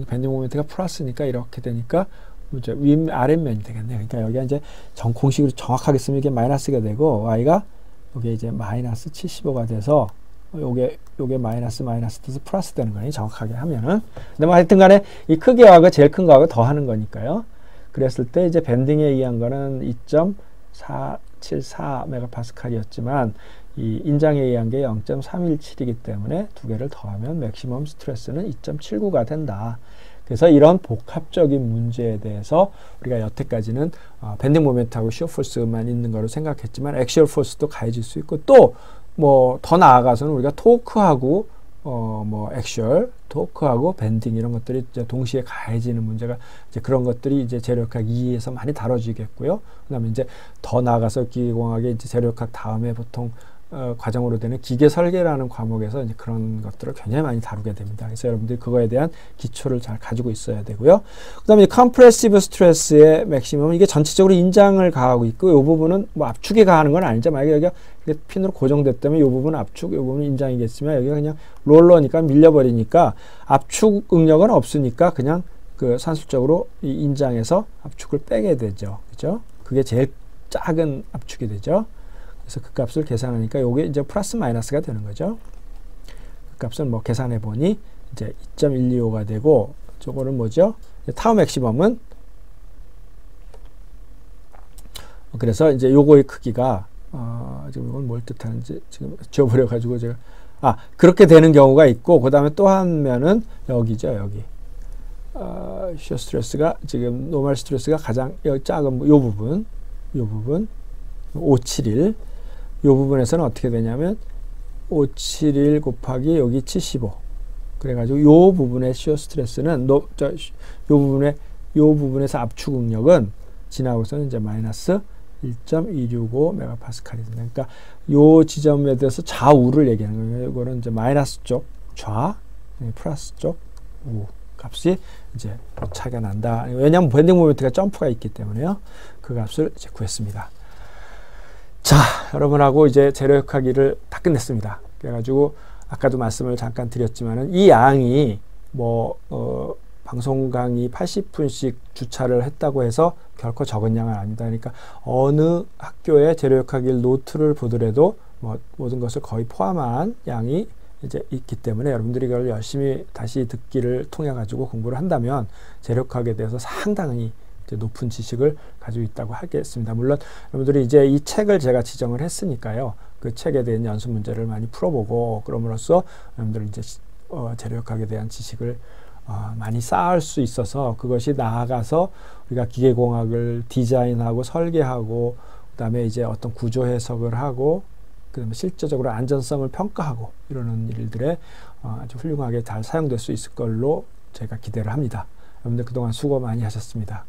밴딩 모멘트가 플러스니까 이렇게 되니까 이제 윗 아랫면이 되겠네요. 그러니까 여기가 이제 공식으로 정확하게 쓰면 이게 마이너스가 되고 y가 여기 이제 마이너스 75가 돼서 요게 마이너스 돼서 플러스 되는 거예요. 정확하게 하면은. 근데 뭐 하여튼 간에 이 크기하고 제일 큰 거하고 더하는 거니까요. 그랬을 때 이제 밴딩에 의한 거는 2.474 메가파스칼이었지만 이 인장에 의한 게 0.317이기 때문에 두 개를 더하면 맥시멈 스트레스는 2.79가 된다. 그래서 이런 복합적인 문제에 대해서 우리가 여태까지는 밴딩 모멘트하고 시어 포스만 있는 거로 생각했지만 액시얼 포스도 가해질 수 있고 또 뭐 더 나아가서는 우리가 토크하고 뭐 액슈얼, 토크하고 밴딩 이런 것들이 이제 동시에 가해지는 문제가 이제 그런 것들이 이제 재료역학 2에서 많이 다뤄지겠고요. 그다음에 이제 더 나아가서 기계공학의 이제 재료역학 다음에 보통 과정으로 되는 기계 설계라는 과목에서 이제 그런 것들을 굉장히 많이 다루게 됩니다. 그래서 여러분들이 그거에 대한 기초를 잘 가지고 있어야 되고요. 그다음에 컴프레시브 스트레스의 맥시멈은 이게 전체적으로 인장을 가하고 있고 이 부분은 뭐 압축에 가하는 건 아니죠. 만약에 여기가 핀으로 고정됐다면 이 부분은 압축, 이 부분은 인장이겠지만 여기가 그냥 롤러니까 밀려버리니까 압축 응력은 없으니까 그냥 그 산술적으로 이 인장에서 압축을 빼게 되죠. 그죠? 그게 제일 작은 압축이 되죠. 그래서 그 값을 계산하니까 요게 이제 플러스 마이너스가 되는 거죠. 그 값을 뭐 계산해 보니 이제 2.125가 되고 저거는 뭐죠? 타우 맥시멈은 그래서 이제 요거의 크기가 지금 이건 뭘 뜻하는지 지금 지워버려 가지고 제가 그렇게 되는 경우가 있고 그다음에 또 한 면은 여기죠. 여기 시어 스트레스가 지금 노멀 스트레스가 가장 여기 작은 요 부분 571 이 부분에서는 어떻게 되냐면 571 곱하기 여기 75. 그래가지고 요 부분의 시어 스트레스는 요 부분에서 압축 응력은 지나고서는 이제 마이너스 1.265 메가파스칼이 됩니다. 그러니까 요 지점에 대해서 좌우를 얘기하는 거예요. 이거는 이제 마이너스 쪽 좌, 플러스 쪽 우 값이 이제 차이가 난다. 왜냐하면 밴딩 모멘트가 점프가 있기 때문에요. 그 값을 이제 구했습니다. 자, 여러분하고 이제 재료역학기를 다 끝냈습니다. 그래가지고 아까도 말씀을 잠깐 드렸지만은 이 양이 방송 강의 80분씩 주차를 했다고 해서 결코 적은 양은 아닙니다. 그러니까 어느 학교의 재료역학일 노트를 보더라도 모든 것을 거의 포함한 양이 이제 있기 때문에 여러분들이 이걸 열심히 다시 듣기를 통해 가지고 공부를 한다면 재료역학에 대해서 상당히 이제 높은 지식을 가지고 있다고 하겠습니다. 물론 여러분들이 이제 이 책을 제가 지정을 했으니까요. 그 책에 대한 연습 문제를 많이 풀어보고 그럼으로써 여러분들은 이제 재료역학에 대한 지식을 많이 쌓을 수 있어서 그것이 나아가서 우리가 기계공학을 디자인하고 설계하고 그다음에 이제 어떤 구조 해석을 하고 그다음에 실제적으로 안전성을 평가하고 이러는 일들에 아주 훌륭하게 잘 사용될 수 있을 걸로 제가 기대를 합니다. 여러분들 그동안 수고 많이 하셨습니다.